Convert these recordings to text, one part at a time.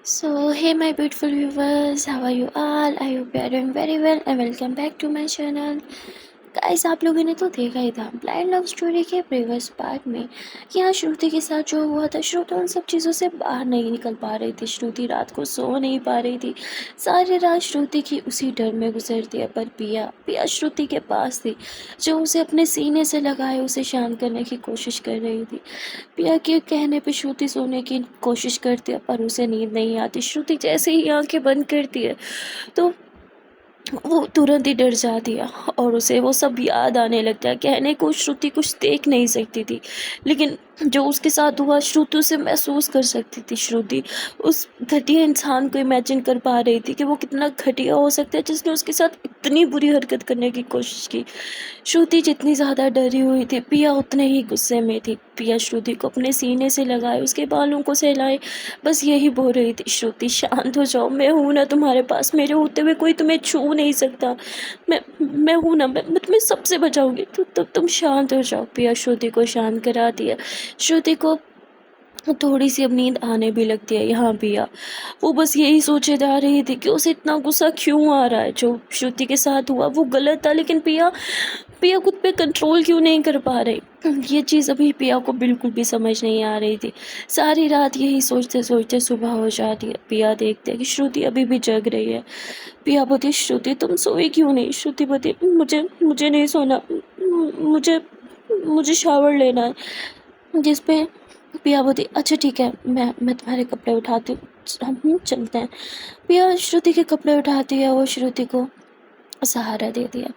So, hey, my beautiful viewers, how are you all? I hope you are doing very well and welcome back to my channel. Guys आप लोगों ने तो देखा ही था blind love story के previous part में यहाँ श्रुति के साथ जो हुआ था। श्रुति उन सब चीज़ों से बाहर नहीं निकल पा रही थी। श्रुति रात को सो नहीं पा रही थी। सारी रात श्रुति की उसी डर में गुजरती है। पर पिया पिया श्रुति के पास थी, जो उसे अपने सीने से लगाए उसे शांत करने की कोशिश कर रही थी। पिया के कहने पे श्रुति सोने की कोशिश करती है, पर उसे नींद नहीं आती। श्रुति जैसे ही आंखें बंद करती है तो वो तुरंत ही डर जाती है और उसे वो सब याद आने लगता है। कहने को श्रुति कुछ देख नहीं सकती थी, लेकिन जो उसके साथ हुआ श्रुति उसे महसूस कर सकती थी। श्रुति उस घटिया इंसान को इमेजिन कर पा रही थी कि वो कितना घटिया हो सकता है जिसने उसके साथ इतनी बुरी हरकत करने की कोशिश की। श्रुति जितनी ज़्यादा डरी हुई थी, पिया उतने ही गुस्से में थी। पिया श्रुति को अपने सीने से लगाए, उसके बालों को सहलाए, बस यही बोल रही थी, श्रुति शांत हो जाओ, मैं हूँ ना तुम्हारे पास, मेरे होते हुए कोई तुम्हें छू नहीं सकता। मैं हूँ ना, मैं तुम्हें सबसे बचाऊंगी, तो तुम शांत हो जाओ। पिया श्रुति को शांत करा दिया। श्रुति को थोड़ी सी अब नींद आने भी लगती है। यहाँ पिया वो बस यही सोचे जा रही थी कि उसे इतना गुस्सा क्यों आ रहा है। जो श्रुति के साथ हुआ वो गलत था, लेकिन पिया पिया खुद पे कंट्रोल क्यों नहीं कर पा रही। ये चीज़ अभी पिया को बिल्कुल भी समझ नहीं आ रही थी। सारी रात यही सोचते सोचते सुबह हो जाती है। पिया देखते है कि श्रुति अभी भी जग रही है। पिया बोलती, श्रुति तुम सोई क्यों नहीं? श्रुति बोलती, मुझे मुझे नहीं सोना, मुझे मुझे शावर लेना है। जिस पे पिया बोलती, अच्छा ठीक है, मैं तुम्हारे कपड़े उठाती हूँ, हम चलते हैं। पिया श्रुति के कपड़े उठाती है, वो श्रुति को सहारा देती है।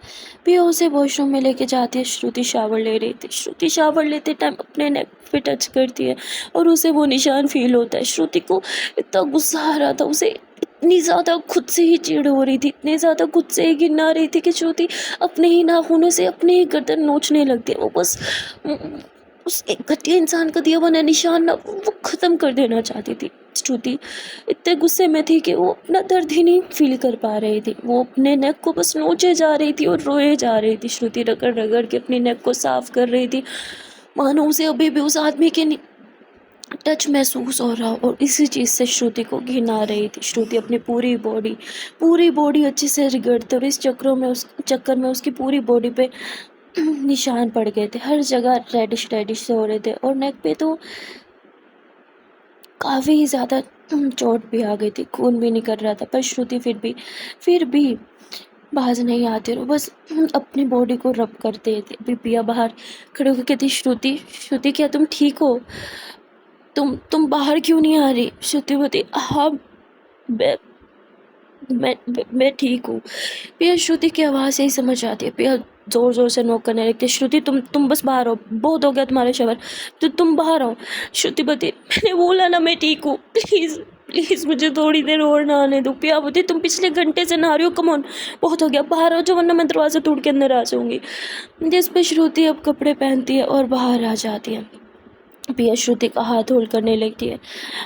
पिया उसे वॉशरूम में लेके जाती है। श्रुति शावर ले रही थी। श्रुति शावर लेते टाइम अपने नेक पे टच करती है और उसे वो निशान फील होता है। श्रुति को इतना गुस्सा आ रहा था, उसे इतनी ज़्यादा खुद से ही चिढ़ हो रही थी, इतनी ज़्यादा खुद से ही घिन आ रही थी कि श्रुति अपने ही नाखूनों से अपने ही गर्दन नोचने लगती है। वो बस उस एक घटिया इंसान का दिया हुआ निशान ना वो ख़त्म कर देना चाहती थी। श्रुति इतने गुस्से में थी कि वो अपना दर्द ही नहीं फील कर पा रही थी। वो अपने नेक को बस नोचे जा रही थी और रोए जा रही थी। श्रुति रगड़ रगड़ के अपनी नेक को साफ कर रही थी, मानो उसे अभी भी उस आदमी के टच महसूस हो रहा और इसी चीज़ से श्रुति को घिन आ रही थी। श्रुति अपनी पूरी बॉडी अच्छे से रगड़ती और इस चक्कर में उसकी पूरी बॉडी पे निशान पड़ गए थे। हर जगह रेडिश रेडिश से हो रहे थे और नेक पे तो काफ़ी ज़्यादा चोट भी आ गई थी, खून भी निकल रहा था। पर श्रुति फिर भी बाज नहीं आती और वो बस अपनी बॉडी को रब करते थे। अभी पिया बाहर खड़े होकर कहती, श्रुति श्रुति क्या तुम ठीक हो? तुम बाहर क्यों नहीं आ रही? श्रुति बोलती, हाँ मैं मैं ठीक हूँ। पिया श्रुति की आवाज़ यही समझ आती है। पिया ज़ोर ज़ोर से नॉक करने लगती है, श्रुति तुम बस बाहर आओ, बहुत हो गया तुम्हारे शवर, तो तुम बाहर आओ। श्रुति बोलती, मैंने बोला ना मैं ठीक हूँ, प्लीज़ प्लीज़ मुझे थोड़ी देर और नहाने दो। पिया बोलती, तुम पिछले घंटे से नहा रही हो, कम ऑन, बहुत हो गया, बाहर आओ जो, वरना मैं दरवाज़ा तोड़ के अंदर आ जाऊँगी। जिस पे श्रुति अब कपड़े पहनती है और बाहर आ जाती है। पिया श्रुति का हाथ होल्ड करने लगती है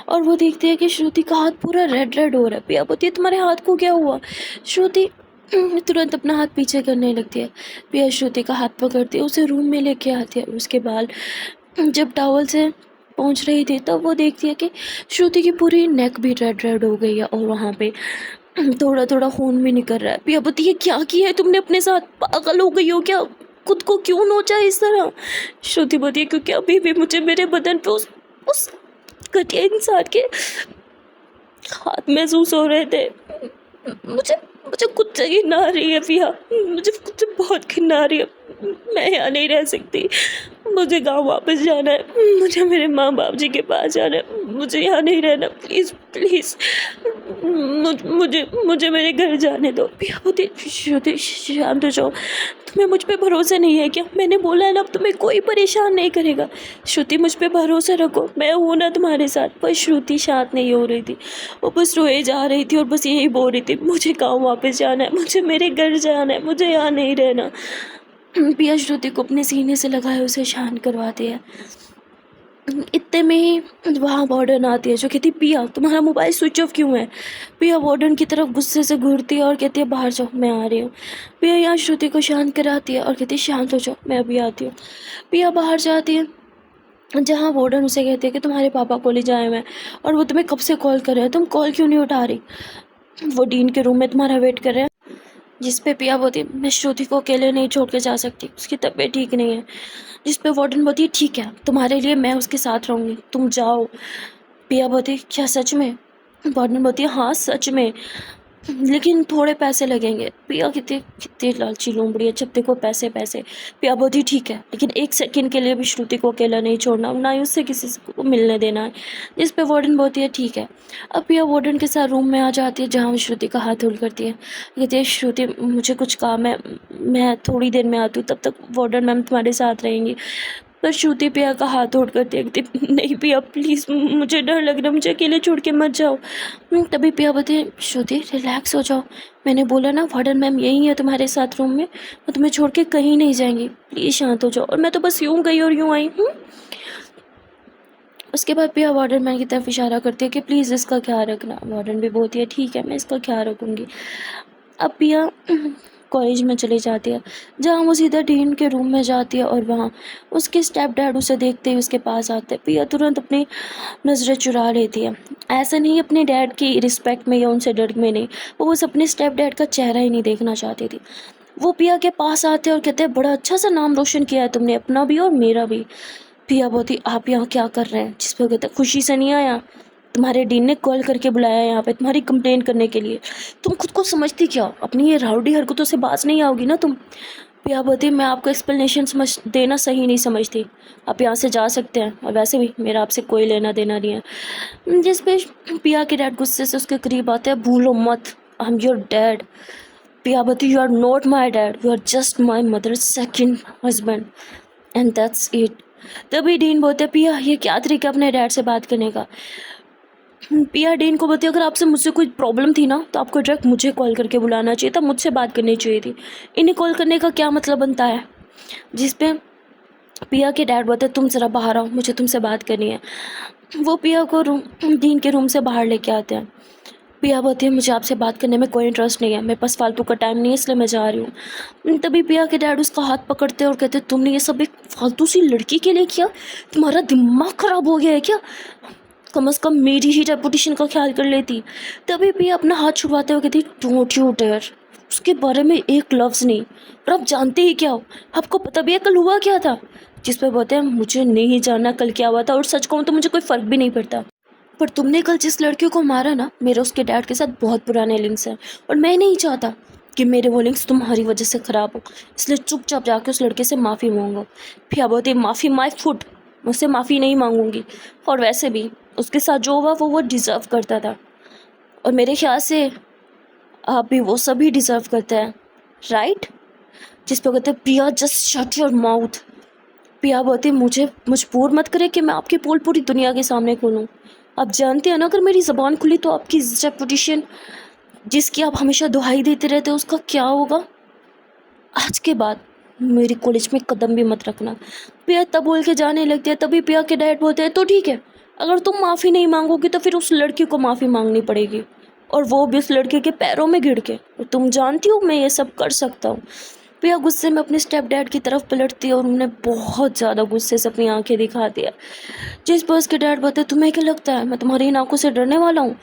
और वो देखती है कि श्रुति का हाथ पूरा रेड रेड हो रहा है। पिया बोलती है, तुम्हारे हाथ को क्या हुआ? श्रुति तुरंत अपना हाथ पीछे करने लगती है। पिया श्रुति का हाथ पकड़ती है, उसे रूम में लेके आती है। उसके बाल जब टॉवल से पहुंच रही थी तब वो देखती है कि श्रुति की पूरी नेक भी रेड रेड हो गई है और वहाँ पे थोड़ा थोड़ा खून भी निकल रहा है। पिया बोलती है, क्या किया है तुमने अपने साथ? पागल हो गई हो क्या? खुद को क्यों नोचा इस तरह? श्रुति बोलती है, क्योंकि अभी भी मुझे मेरे बदन पे उस घटिया इंसान के हाथ महसूस हो रहे थे। मुझे मुझे खुद से घिन आ रही है पिया, मुझे खुद से बहुत घिन आ रही है। मैं यहाँ नहीं रह सकती, मुझे गांव वापस जाना है, मुझे मेरे माँ बाप जी के पास जाना है, मुझे यहाँ नहीं रहना, प्लीज़ प्लीज़ मुझे मुझे मेरे घर जाने दो। पिया बोलती, श्रुति शांत हो जाओ, तुम्हें मुझ पे भरोसा नहीं है क्या? मैंने बोला है ना, अब तुम्हें कोई परेशान नहीं करेगा। श्रुति मुझ पे भरोसा रखो, मैं हूँ ना तुम्हारे साथ। पर श्रुति शांत नहीं हो रही थी, वो बस रोए जा रही थी और बस यही बोल रही थी, मुझे गाँव वापस जाना है, मुझे मेरे घर जाना है, मुझे यहाँ नहीं रहना। पिया श्रुति को अपने सीने से लगाए उसे शांत करवाती है। इतने में ही वहाँ वार्डन आती है जो कहती, पिया तुम्हारा मोबाइल स्विच ऑफ क्यों है? पिया वार्डन की तरफ गुस्से से घूरती है और कहती है, बाहर जाओ, मैं आ रही हूँ। पिया यहाँ श्रुति को शांत कराती है और कहती है, शांत हो जाओ, मैं अभी आती हूँ। पिया बाहर जाती है जहाँ वार्डन उसे कहती है कि तुम्हारे पापा कॉलेज आए हुए हैं और वो तुम्हें कब से कॉल कर रहे हैं, तुम कॉल क्यों नहीं उठा रही। वो डीन के रूम में तुम्हारा वेट कर रहे हैं। जिस पे पिया बोलती मैं श्रुति को अकेले नहीं छोड़ के जा सकती, उसकी तबीयत ठीक नहीं है। जिस पे वार्डन बोलती है ठीक है, तुम्हारे लिए मैं उसके साथ रहूँगी, तुम जाओ। पिया बोलती क्या सच में। वार्डन बोलती है हाँ सच में, लेकिन थोड़े पैसे लगेंगे। पिया कितनी कितनी लालची लोमड़ी है, जब देखो पैसे पैसे। पिया बोलती ठीक है, लेकिन एक सेकंड के लिए भी श्रुति को अकेला नहीं छोड़ना, ना ही उससे किसी को मिलने देना है। जिस पे वार्डन बोलती है ठीक है। अब पिया वार्डन के साथ रूम में आ जाती है, जहाँ वो श्रुति का हाथ होल्ड करती है। कहती है श्रुति मुझे कुछ काम है, मैं थोड़ी देर में आती हूँ, तब तक वार्डन मैम तुम्हारे साथ रहेंगी। पर श्रुति पिया का हाथ तोड़ कर देखती नहीं पिया प्लीज़, मुझे डर लग रहा है, मुझे अकेले छोड़ के मत जाओ। तभी पिया बोलती श्रुति रिलैक्स हो जाओ, मैंने बोला ना वार्डन मैम यही है तुम्हारे साथ रूम में, मैं तुम्हें छोड़ के कहीं नहीं जाएंगी, प्लीज़ शांत हो जाओ। और मैं तो बस यूँ गई और यूँ आई हूँ। उसके बाद पिया वार्डन मैम की तरफ इशारा करती है कि प्लीज़ इसका ख्याल रखना। वार्डन भी बोलती है ठीक है मैं इसका ख्याल रखूँगी। अब पिया कॉलेज में चली जाती है, जहाँ वो सीधा डीन के रूम में जाती है और वहाँ उसके स्टेप डैड उसे देखते ही उसके पास आते हैं। पिया तुरंत अपनी नज़रें चुरा लेती है। ऐसा नहीं अपने डैड की रिस्पेक्ट में या उनसे डर में नहीं, वो बस अपने स्टेप डैड का चेहरा ही नहीं देखना चाहती थी। वो पिया के पास आते हैं और कहते हैं बड़ा अच्छा सा नाम रोशन किया है तुमने, अपना भी और मेरा भी। पिया बोलती आप यहाँ क्या कर रहे हैं। जिस पर कहते हैं खुशी से नहीं आया, तुम्हारे डीन ने कॉल करके बुलाया है यहाँ पे तुम्हारी कंप्लेन करने के लिए। तुम खुद को समझती क्या हो? अपनी ये राउडी हरकतों से बाज नहीं आओगी ना तुम। पिया बोलती मैं आपको एक्सप्लेनेशन समझ देना सही नहीं समझती, आप यहाँ से जा सकते हैं, और वैसे भी मेरा आपसे कोई लेना देना नहीं है। जिस पे पिया के डैड गुस्से से उसके करीब आते हैं, भूलो मत I am your dad. Piya बोलती you are not my dad, you are just my mother second husband and that's it. तभी डीन बोलते पिया ये क्या तरीका अपने डैड से बात करने का। पिया डीन को बोलती अगर आपसे मुझसे कोई प्रॉब्लम थी ना तो आपको डायरेक्ट मुझे कॉल करके बुलाना चाहिए था, मुझसे बात करनी चाहिए थी, इन्हें कॉल करने का क्या मतलब बनता है। जिस पे पिया के डैड बोलते तुम ज़रा बाहर आओ, मुझे तुमसे बात करनी है। वो पिया को डीन के रूम से बाहर लेके आते हैं। पिया बोलती है मुझे आपसे बात करने में कोई इंटरेस्ट नहीं है, मेरे पास फालतू का टाइम नहीं है, इसलिए मैं जा रही हूँ। तभी पिया के डैड उसका हाथ पकड़ते हैं और कहते तुमने ये सब एक फालतू सी लड़की के लिए किया, तुम्हारा दिमाग ख़राब हो गया है क्या, कम से कम मेरी ही रेपुटेशन का ख्याल कर लेती। तभी पिया अपना हाथ छुड़वाते हुए कहती डोंट यू डेयर, उसके बारे में एक लफ्ज़ नहीं, और आप जानते ही क्या हो, आपको पता भी है कल हुआ क्या था। जिस पर बोलते हैं मुझे नहीं जानना कल क्या हुआ था, और सच कहूँ तो मुझे कोई फ़र्क भी नहीं पड़ता, पर तुमने कल जिस लड़के को मारा ना, मेरे उसके डैड के साथ बहुत पुराने लिंक्स हैं, और मैं नहीं चाहता कि मेरे वो लिंक्स तुम्हारी वजह से ख़राब हो, इसलिए चुपचाप जाके उस लड़के से माफ़ी मांगो। फिर बोलती माफ़ी माई फुट, मुझसे माफ़ी नहीं मांगूंगी, और वैसे भी उसके साथ जो हुआ वो डिज़र्व करता था, और मेरे ख्याल से आप भी वो सभी डिज़र्व करते हैं, राइट। जिस पर कहते प्रिया जस्ट शट योर माउथ। पिया बोलती मुझे मजबूर मत करे कि मैं आपकी पोल पूरी दुनिया के सामने खोलूँ, आप जानते हैं ना अगर मेरी ज़बान खुली तो आपकी रेपुटेशन जिसकी आप हमेशा दुहाई देते रहते हो उसका क्या होगा। आज के बाद मेरी कॉलेज में कदम भी मत रखना। पिया तब बोल के जाने लगती है। तभी पिया के डैड बोलते हैं तो ठीक है, अगर तुम माफ़ी नहीं मांगोगी तो फिर उस लड़की को माफ़ी मांगनी पड़ेगी, और वो भी उस लड़के के पैरों में गिर के, और तुम जानती हो मैं ये सब कर सकता हूँ। पिया गुस्से में अपने स्टेप डैड की तरफ पलटती है और उन्हें बहुत ज़्यादा गुस्से से अपनी आंखें दिखाती है। जिस पर उसके डैड बोलते तुम्हें क्या लगता है मैं तुम्हारी इन आंखों से डरने वाला हूँ।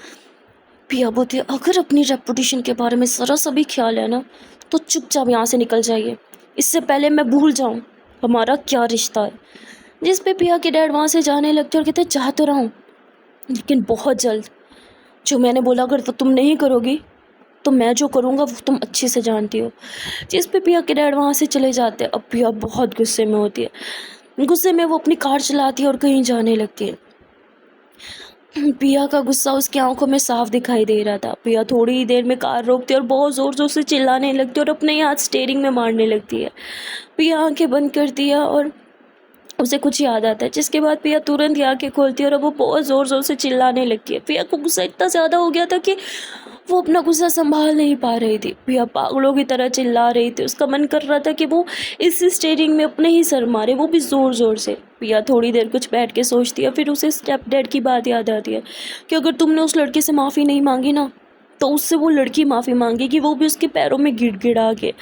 पिया बोलती है अगर अपनी रेपुटेशन के बारे में ज़रा सा भी ख्याल है ना तो चुपचाप यहाँ से निकल जाइए, इससे पहले मैं भूल जाऊँ हमारा क्या रिश्ता है। जिस पे पिया के डैड वहाँ से जाने लगते और कहते जा तो रहा हूँ लेकिन बहुत जल्द, जो मैंने बोला अगर तो तुम नहीं करोगी तो मैं जो करूँगा वो तुम अच्छे से जानती हो। जिस पे पिया के डैड वहाँ से चले जाते हैं। अब पिया बहुत गुस्से में होती है, गुस्से में वो अपनी कार चलाती है और कहीं जाने लगती है। पिया का गुस्सा उसकी आंखों में साफ दिखाई दे रहा था। पिया थोड़ी ही देर में कार रोकती है और बहुत ज़ोर ज़ोर से चिल्लाने लगती है और अपने हाथ स्टीयरिंग में मारने लगती है। पिया आंखें बंद करती है और उसे कुछ याद आता है, जिसके बाद पिया तुरंत ही आंखें खोलती है और वो बहुत ज़ोर ज़ोर से चिल्लाने लगती है। पिया को गुस्सा इतना ज़्यादा हो गया था कि वो अपना गुस्सा संभाल नहीं पा रही थी। पिया पागलों की तरह चिल्ला रही थी, उसका मन कर रहा था कि वो इस स्टीयरिंग में अपने ही सर मारे, वो भी ज़ोर ज़ोर से। पिया थोड़ी देर कुछ बैठ के सोचती है, फिर उसे स्टेप डैड की बात याद आती है कि अगर तुमने उस लड़के से माफ़ी नहीं मांगी ना तो उससे वो लड़की माफ़ी मांगेगी, वो भी उसके पैरों में गिड़गिड़ा के।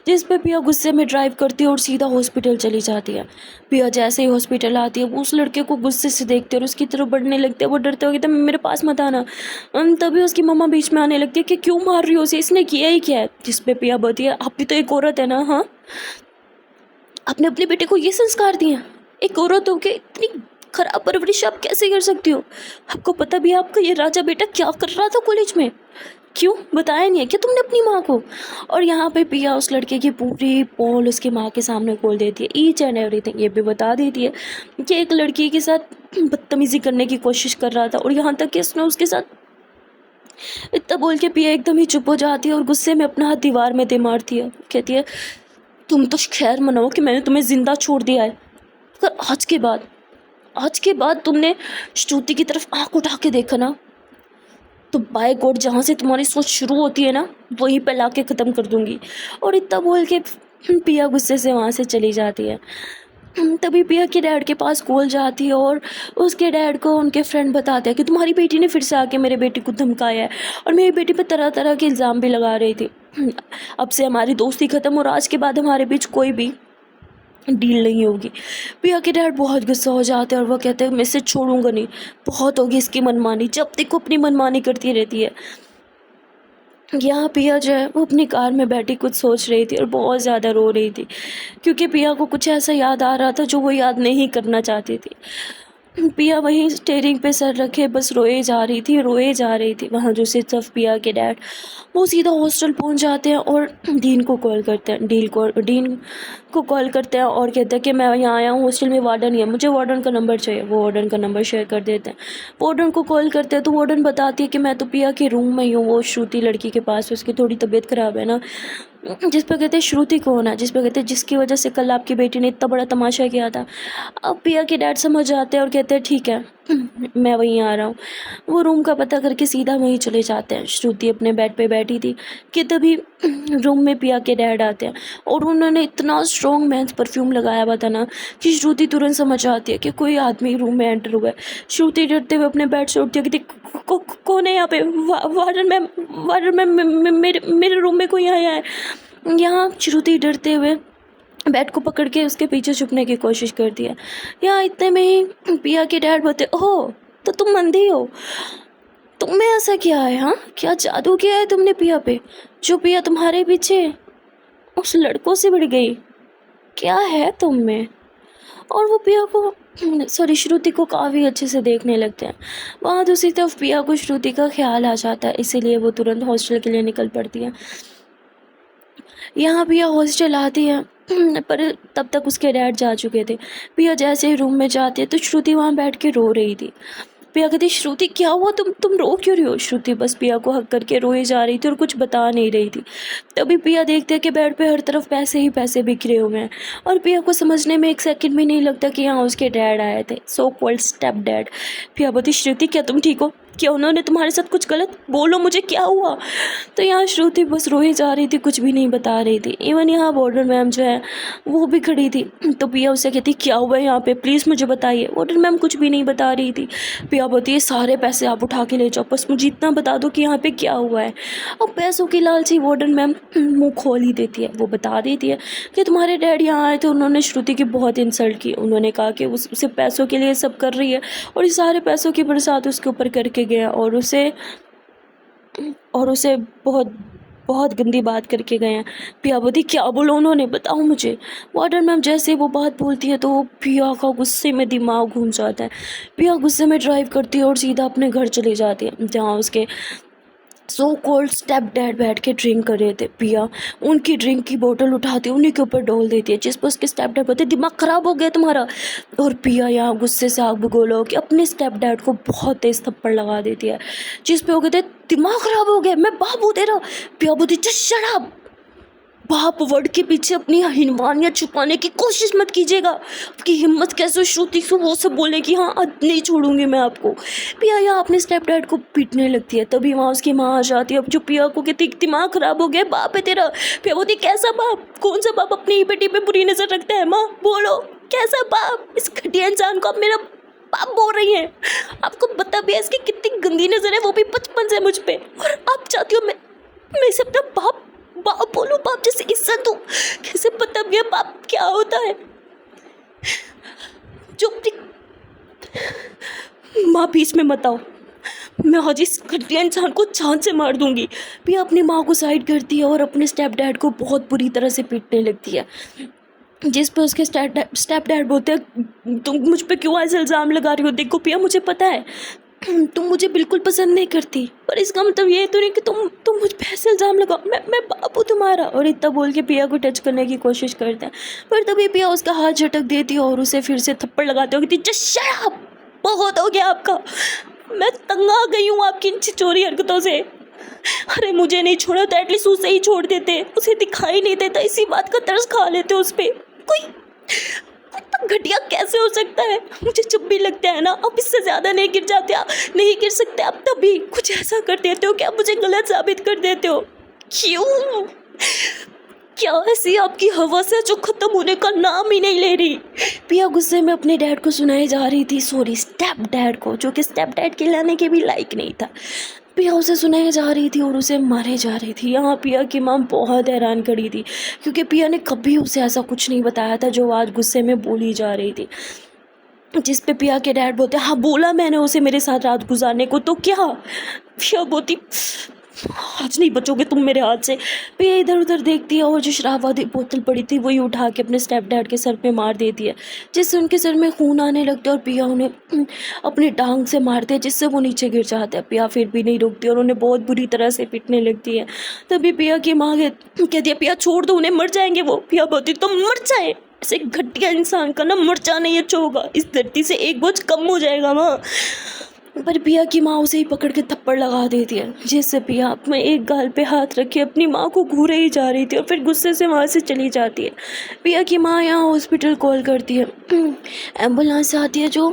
जिस पे पिया गुस्से में ड्राइव करती है और सीधा हॉस्पिटल चली जाती है। पिया जैसे ही हॉस्पिटल आती है वो उस लड़के को गुस्से से देखती है और उसकी तरफ बढ़ने लगती है। वो डरते हुए कहते हैं मेरे पास मत आना। तभी उसकी मम्मा बीच में आने लगती है कि क्यों मार रही हो उसे, इसने किया ही क्या है। जिस पे पिया बोलती है आप भी तो एक औरत है ना, हाँ आपने अपने बेटे को ये संस्कार दिए हैं? एक औरत हो के इतनी खराब परवरिश आप कैसे कर सकती हो? आपको पता भी है आपका ये राजा बेटा क्या कर रहा था कॉलेज में? क्यों बताया नहीं है क्या तुमने अपनी माँ को? और यहाँ पे पिया उस लड़के की पूरी पोल उसकी माँ के सामने खोल देती है, ईच एंड एवरीथिंग। ये भी बता देती है कि एक लड़की के साथ बदतमीजी करने की कोशिश कर रहा था और यहाँ तक कि उसने उसके साथ इतना बोल के पिया एकदम ही चुप हो जाती है और गुस्से में अपना हाथ दीवार में दे मारती है। कहती है तुम तो खैर मनाओ कि मैंने तुम्हें जिंदा छोड़ दिया है, पर आज के बाद तुमने श्रुति की तरफ आंख उठा के देखा ना, तो बाय गॉड जहाँ से तुम्हारी सोच शुरू होती है ना वहीं पे लाके ख़त्म कर दूंगी। और इतना बोल के पिया गुस्से से वहाँ से चली जाती है। तभी पिया के डैड के पास कॉल जाती है और उसके डैड को उनके फ्रेंड बताते हैं कि तुम्हारी बेटी ने फिर से आके मेरे बेटे को धमकाया है और मेरी बेटी पे तरह तरह के इल्ज़ाम भी लगा रही थी। अब से हमारी दोस्ती ख़त्म और आज के बाद हमारे बीच कोई भी डील नहीं होगी। पिया के डैड बहुत गुस्सा हो जाते हैं और वो कहते हैं मैं इसे छोड़ूंगा नहीं, बहुत होगी इसकी मनमानी, जब देखो अपनी मनमानी करती रहती है। यहाँ पिया जो है वो अपनी कार में बैठी कुछ सोच रही थी और बहुत ज़्यादा रो रही थी, क्योंकि पिया को कुछ ऐसा याद आ रहा था जो वो याद नहीं करना चाहती थी। पिया वहीं स्टेयरिंग पे सर रखे बस रोए जा रही थी। वहाँ दूसरी तरफ पिया के डैड वो सीधा हॉस्टल पहुँच जाते हैं और डीन को कॉल करते हैं और कहते हैं कि मैं यहाँ आया हूँ, हॉस्टल में वार्डन ही है, मुझे वार्डन का नंबर चाहिए। वो वार्डन का नंबर शेयर कर देते हैं। वार्डन को कॉल करते हैं तो वार्डन बताती है कि मैं तो पिया के रूम में ही हूँ, वो श्रुति लड़की के पास, उसकी थोड़ी तबीयत ख़राब है ना। जिस पर कहते हैं श्रुति कौन है, जिस पर कहते हैं जिसकी वजह से कल आपकी बेटी ने इतना बड़ा तमाशा किया था। अब पिया के डैड समझ जाते हैं और कहते हैं ठीक है मैं वहीं आ रहा हूँ। वो रूम का पता करके सीधा वहीं चले जाते हैं। श्रुति अपने बेड पे बैठी थी कि तभी रूम में पिया के डैड आते हैं और उन्होंने इतना स्ट्रॉन्ग मेंस परफ्यूम लगाया हुआ था ना कि श्रुति तुरंत समझ जाती है कि कोई आदमी रूम में एंटर हुआ है। श्रुति डरते हुए अपने बेड से उठती है कि कौन है यहाँ पे? वार्डन मैम मेरे रूम में कोई आया है। यहाँ श्रुति डरते हुए बेड को पकड़ के उसके पीछे छुपने की कोशिश करती है। यहाँ इतने में ही पिया के डैड बोलते ओह तो तुम अंधी हो, तुम्हें ऐसा क्या है? हाँ क्या जादू किया है तुमने पिया पे, जो पिया तुम्हारे पीछे उस लड़कों से बढ़ गई? क्या है तुम में? और वो पिया को श्रुति को काफ़ी अच्छे से देखने लगते हैं। वहाँ दूसरी तरफ पिया को श्रुति का ख्याल आ जाता है, इसीलिए वो तुरंत हॉस्टल के लिए निकल पड़ती है। यहाँ पिया हॉस्टल आती है पर तब तक उसके डैड जा चुके थे। पिया जैसे ही रूम में जाती है तो श्रुति वहाँ बैठ के रो रही थी। पिया कहती श्रुति क्या हुआ, तुम रो क्यों रही हो? श्रुति बस पिया को हक करके रोए जा रही थी और कुछ बता नहीं रही थी। तभी पिया देखते हैं कि बेड पे हर तरफ पैसे ही पैसे बिखरे हुए हैं और पिया को समझने में एक सेकंड भी नहीं लगता कि यहाँ उसके डैड आए थे, so called step dad. Piya बोलती श्रुति क्या तुम ठीक हो? क्या उन्होंने तुम्हारे साथ कुछ गलत? बोलो मुझे क्या हुआ? तो यहाँ श्रुति बस रोई जा रही थी, कुछ भी नहीं बता रही थी। इवन यहाँ वार्डन मैम जो है वो भी खड़ी थी। तो पिया उससे कहती क्या हुआ है यहाँ पे, प्लीज़ मुझे बताइए। वार्डन मैम कुछ भी नहीं बता रही थी। पिया बोलती है सारे पैसे आप उठा के ले जाओ, बस मुझे इतना बता दो कि यहाँ पे क्या हुआ है। अब पैसों की लालची वार्डन मैम मुँह खोल ही देती है। वो बता देती है कि तुम्हारे डैड यहाँ आए थे, उन्होंने श्रुति की बहुत इंसल्ट की। उन्होंने कहा कि उसे पैसों के लिए सब कर रही है और ये सारे पैसों की बरसात उसके ऊपर करके गया और उसे बहुत बहुत गंदी बात करके गए हैं। पिया बोलती क्या बोलो उन्होंने, बताओ मुझे। वार्डन मैम जैसे वो बात बोलती है तो पिया का गुस्से में दिमाग घूम जाता है। पिया गुस्से में ड्राइव करती है और सीधा अपने घर चली जाती है जहाँ उसके सो कॉल्ड स्टेप डैड बैठ के ड्रिंक कर रहे थे। पिया उनकी ड्रिंक की बोतल उठाती है उन्हीं के ऊपर डोल देती है, जिस पर उसके स्टेप डैड बोलते दिमाग ख़राब हो गया तुम्हारा। और पिया यहाँ गुस्से से आग बगोला कि अपने स्टेप डैड को बहुत तेज़ थप्पड़ लगा देती है, जिस पे वो कहते दिमाग ख़राब हो गया, मैं बाप हूँ तेरा। पिया बोलती जस्ट शट अप, बाप वर्ड के पीछे अपनी हिनवानियत छुपाने की कोशिश मत कीजिएगा। आपकी हिम्मत कैसे श्रुति को वो सब बोले कि हाँ आज नहीं छोड़ूंगी मैं आपको। पिया यहाँ अपने स्टेप डैड को पीटने लगती है। तभी वहाँ उसकी माँ आ जाती है, अब जो पिया को कहती दिमाग खराब हो गया, बाप है तेरा। पिया बोलती कैसा बाप, कौन सा बाप अपनी बेटी पे बुरी नजर रखता है? माँ बोलो कैसा बाप, इस घटिया इंसान को आप मेरा बाप बोल रही हैं? आपको पता भी है इसकी कितनी गंदी नजर है, वो भी बचपन से मुझ पे, और आप चाहती हो मैं इसे अपना बाप बाप बोलो, बाप जैसे इज्जत हो। कैसे पता भी है बाप क्या होता है? जो अपनी माँ बीच में मत आओ, मैं आज इस घटिया इंसान को जान से मार दूंगी। पिया अपनी माँ को साइड करती है और अपने स्टेप डैड को बहुत बुरी तरह से पीटने लगती है, जिस पे उसके स्टेप डैड बोलते हैं तुम मुझ पे क्यों ऐसे इल्ज़ाम लगा रही हो? देखो पिया, मुझे पता है तुम मुझे बिल्कुल पसंद नहीं करती, पर इसका मतलब ये तो नहीं कि तुम मुझ पे ऐसे इल्ज़ाम लगाओ। मैं बाप हूँ तुम्हारा। और इतना बोल के पिया को टच करने की कोशिश करता है, पर तभी पिया उसका हाथ झटक देती है और उसे फिर से थप्पड़ लगाते हो, कहती जस्ट शट अप, बहुत हो गया आपका, मैं तंग आ गई हूँ आपकी इन छिछोरी हरकतों से। अरे मुझे नहीं छोड़ा तो एटलीस्ट उसे ही छोड़ देते, उसे दिखाई नहीं देता, इसी बात का तरस खा लेते उस पर। कोई इतना घटिया कैसे हो सकता है? मुझे जब भी लगता है ना अब इससे ज़्यादा नहीं गिर जाते आप, नहीं गिर सकते आप, तभी कुछ ऐसा कर देते हो कि आप मुझे गलत साबित कर देते हो। क्यों? क्या ऐसी आपकी हवस है जो ख़त्म होने का नाम ही नहीं ले रही? पिया गुस्से में अपने डैड को सुनाई जा रही थी, सॉरी स्टेप डैड को, जो कि स्टेप डैड के लाने के भी लायक नहीं था। पिया उसे सुनाई जा रही थी और उसे मारे जा रही थी। यहाँ पिया की माँ बहुत हैरान खड़ी थी, क्योंकि पिया ने कभी उसे ऐसा कुछ नहीं बताया था जो आज गुस्से में बोली जा रही थी। जिस पे पिया के डैड बोलते हाँ बोला मैंने उसे मेरे साथ रात गुजारने को, तो क्या? पिया बोलती आज नहीं बचोगे तुम मेरे हाथ से। पिया इधर उधर देखती है और जो शराब वाली बोतल पड़ी थी वही उठा के अपने स्टेप डैड के सर पे मार देती है, जिससे उनके सर में खून आने लगता है और पिया उन्हें अपनी टांग से मारती है, जिससे वो नीचे गिर जाते हैं। पिया फिर भी नहीं रुकती और उन्हें बहुत बुरी तरह से पीटने लगती है। तभी पिया की माँ कहती है पिया छोड़ दो उन्हें, मर जाएंगे वो। पिया बोलती तुम मर जाए, ऐसे घटिया इंसान का ना मर जाना ही अच्छा होगा, इस धरती से एक बोझ कम हो जाएगा माँ। पर पिया की माँ उसे ही पकड़ के थप्पड़ लगा देती है, जिससे पिया अपने एक गाल पे हाथ रखे अपनी माँ को घूरे ही जा रही थी और फिर गुस्से से वहाँ से चली जाती है। पिया की माँ यहाँ हॉस्पिटल कॉल करती है, एम्बुलेंस आती है जो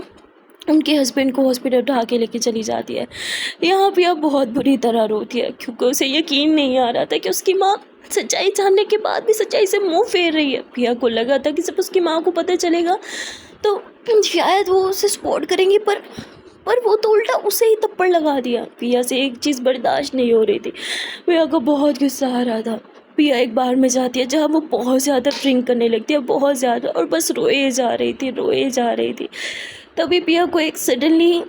उनके हस्बैंड को हॉस्पिटल उठा के लेके चली जाती है। यहाँ पिया बहुत बुरी तरह रोती है, क्योंकि उसे यकीन नहीं आ रहा था कि उसकी माँ सच्चाई जानने के बाद भी सच्चाई से मुंह फेर रही है। पिया को लगा था कि जब उसकी माँ को पता चलेगा तो शायद वो उसे सपोर्ट करेंगी, पर वो तो उल्टा उसे ही थप्पड़ लगा दिया। पिया से एक चीज़ बर्दाश्त नहीं हो रही थी, पिया को बहुत गुस्सा आ रहा था। पिया एक बार में जाती है जहाँ वो बहुत ज़्यादा ड्रिंक करने लगती है, बहुत ज़्यादा, और बस रोए जा रही थी। तभी पिया को एक सडनली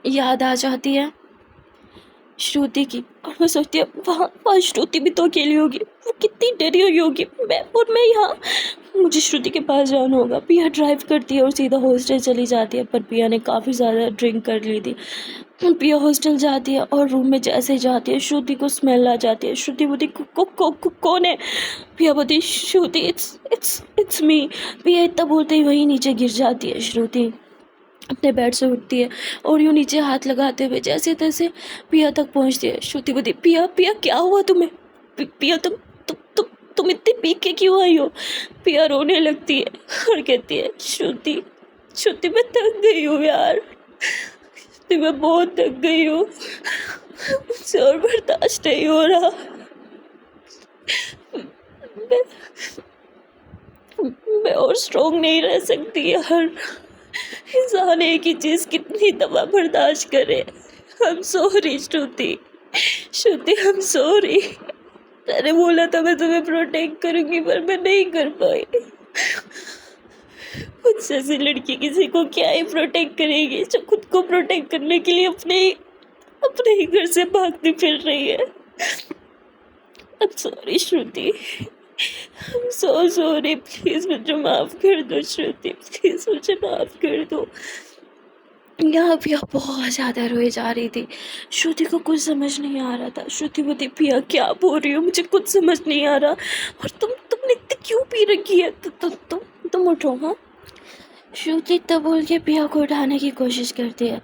याद आ जाती है श्रुति की, और वो सोचती है वहाँ श्रुति भी तो अकेली होगी, वो कितनी डरी हुई होगी, मैं यहाँ, मुझे श्रुति के पास जाना होगा। पिया ड्राइव करती है और सीधा हॉस्टल चली जाती है, पर पिया ने काफ़ी ज़्यादा ड्रिंक कर ली थी। पिया हॉस्टल जाती है और रूम में जैसे जाती है श्रुति को स्मेल आ जाती है। श्रुति बोलती कौन है? पिया बोलती श्रुति इट्स मी। पिया इतना बोलते ही वहीं नीचे गिर जाती है। श्रुति अपने बेड से उठती है और यूँ नीचे हाथ लगाते हुए जैसे तैसे पिया तक पहुंचती है। श्रुति बोलती पिया क्या हुआ तुम्हें? पिया तुम इतनी पी के क्यों आई हो? पिया रोने लगती है और कहती है श्रुति मैं थक गई हूँ यार, श्रुति मैं बहुत थक गई हूँ, मुझसे और बर्दाश्त नहीं हो रहा, मैं और स्ट्रॉन्ग नहीं रह सकती यार। इंसान एक ही चीज़ कितनी दवा बर्दाश्त करे। I'm sorry Shruti, I'm sorry। मैंने बोला था मैं तुम्हें प्रोटेक्ट करूँगी, पर मैं नहीं कर पाई। मुझसे ऐसी लड़की किसी को क्या ही प्रोटेक्ट करेगी, जो खुद को प्रोटेक्ट करने के लिए अपने ही घर से भागती फिर रही है। I'm sorry Shruti, I'm so sorry, please मुझे माफ़ कर दो श्रुति, प्लीज़ मुझे माफ़ कर दो। यहाँ पिया बहुत ज़्यादा रोए जा रही थी। श्रुति को कुछ समझ नहीं आ रहा था। श्रुति बोलती पिया क्या बोल रही हो, मुझे कुछ समझ नहीं आ रहा, और तुमने इतनी क्यों पी रखी है? तुम उठो। हाँ, श्रुति तब बोल के पिया को उठाने की कोशिश करती है,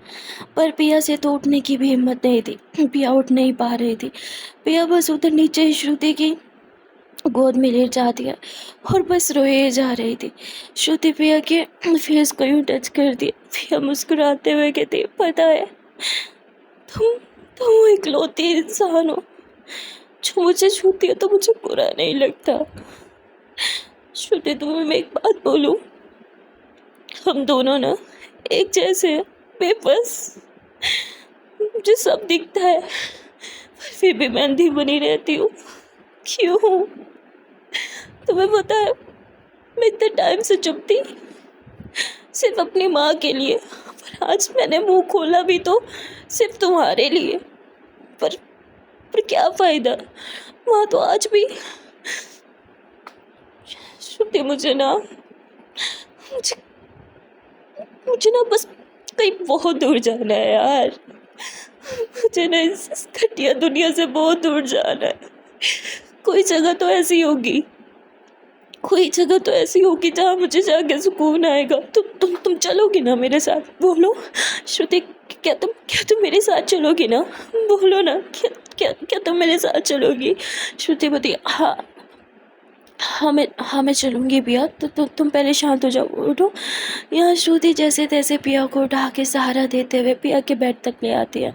पर पिया से तो उठने की भी हिम्मत नहीं थी। पिया उठ नहीं पा रही थी। पिया बस उधर नीचे श्रुति की गोद में लेट जाती है और बस रोए जा रही थी। श्रुति पिया के फेस को यूँ टच कर दिया। पिया मुस्कुराते हुए कहती पता है तुम इकलौती इंसान हो जो मुझे छूती है तो मुझे बुरा नहीं लगता। श्रुति तुम्हें मैं एक बात बोलूं, हम दोनों ना एक जैसे हैं, बेबस, मुझे सब दिखता है, पर फिर भी मैं अंधी बनी रहती हूँ। क्यों? तुम्हें पता है, मैं इतने टाइम से चुप थी सिर्फ अपनी माँ के लिए, पर आज मैंने मुंह खोला भी तो सिर्फ तुम्हारे लिए। पर पर क्या फ़ायदा, माँ तो आज भी। श्रुति, मुझे मुझे ना बस कहीं बहुत दूर जाना है यार। मुझे ना इस घटिया दुनिया से बहुत दूर जाना है। कोई जगह तो ऐसी होगी, कोई जगह तो ऐसी होगी जहाँ मुझे जाके सुकून आएगा। तुम चलोगी ना मेरे साथ? बोलो श्रुति, क्या तुम मेरे साथ चलोगी ना? बोलो ना, क्या तुम मेरे साथ चलोगी? श्रुति बोली, हाँ हाँ मैं चलूँगी पिया। तुम पहले शांत हो जाओ, उठो। यहाँ श्रुति जैसे तैसे पिया को उठा के सहारा देते हुए पिया के बेड तक ले आती है।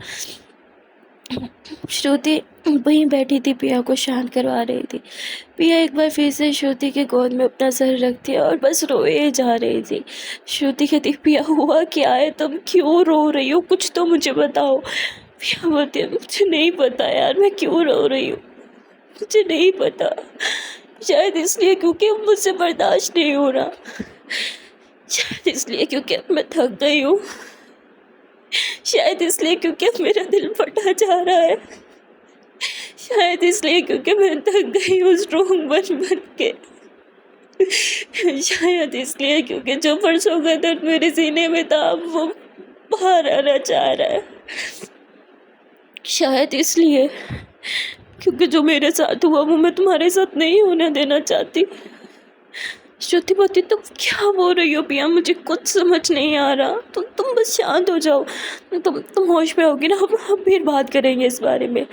श्रुति वहीं बैठी थी, पिया को शांत करवा रही थी। पिया एक बार फिर से श्रुति के गोद में अपना सर रखती है और बस रोए जा रही थी। श्रुति कहती, पिया हुआ क्या है? तुम क्यों रो रही हो? कुछ तो मुझे बताओ। पिया बोलती है, मुझे नहीं पता यार, मैं क्यों रो रही हूँ, मुझे नहीं पता। शायद इसलिए क्योंकि मुझसे बर्दाश्त नहीं हो रहा, शायद इसलिए क्योंकि मैं थक गई हूँ, शायद इसलिए क्योंकि मेरा दिल फटा जा रहा है, शायद इसलिए क्योंकि मैं थक गई हूँ स्ट्रॉन्ग बन के, शायद इसलिए क्योंकि जो परसों का दर्द मेरे सीने में था वो बाहर आना चाह रहा है, शायद इसलिए क्योंकि जो मेरे साथ हुआ वो मैं तुम्हारे साथ नहीं होने देना चाहती। श्रुति बोलती, तुम क्या बोल रही हो पिया? मुझे कुछ समझ नहीं आ रहा। तुम बस शांत हो जाओ। तुम होश में होगी ना, हम फिर बात करेंगे इस बारे में।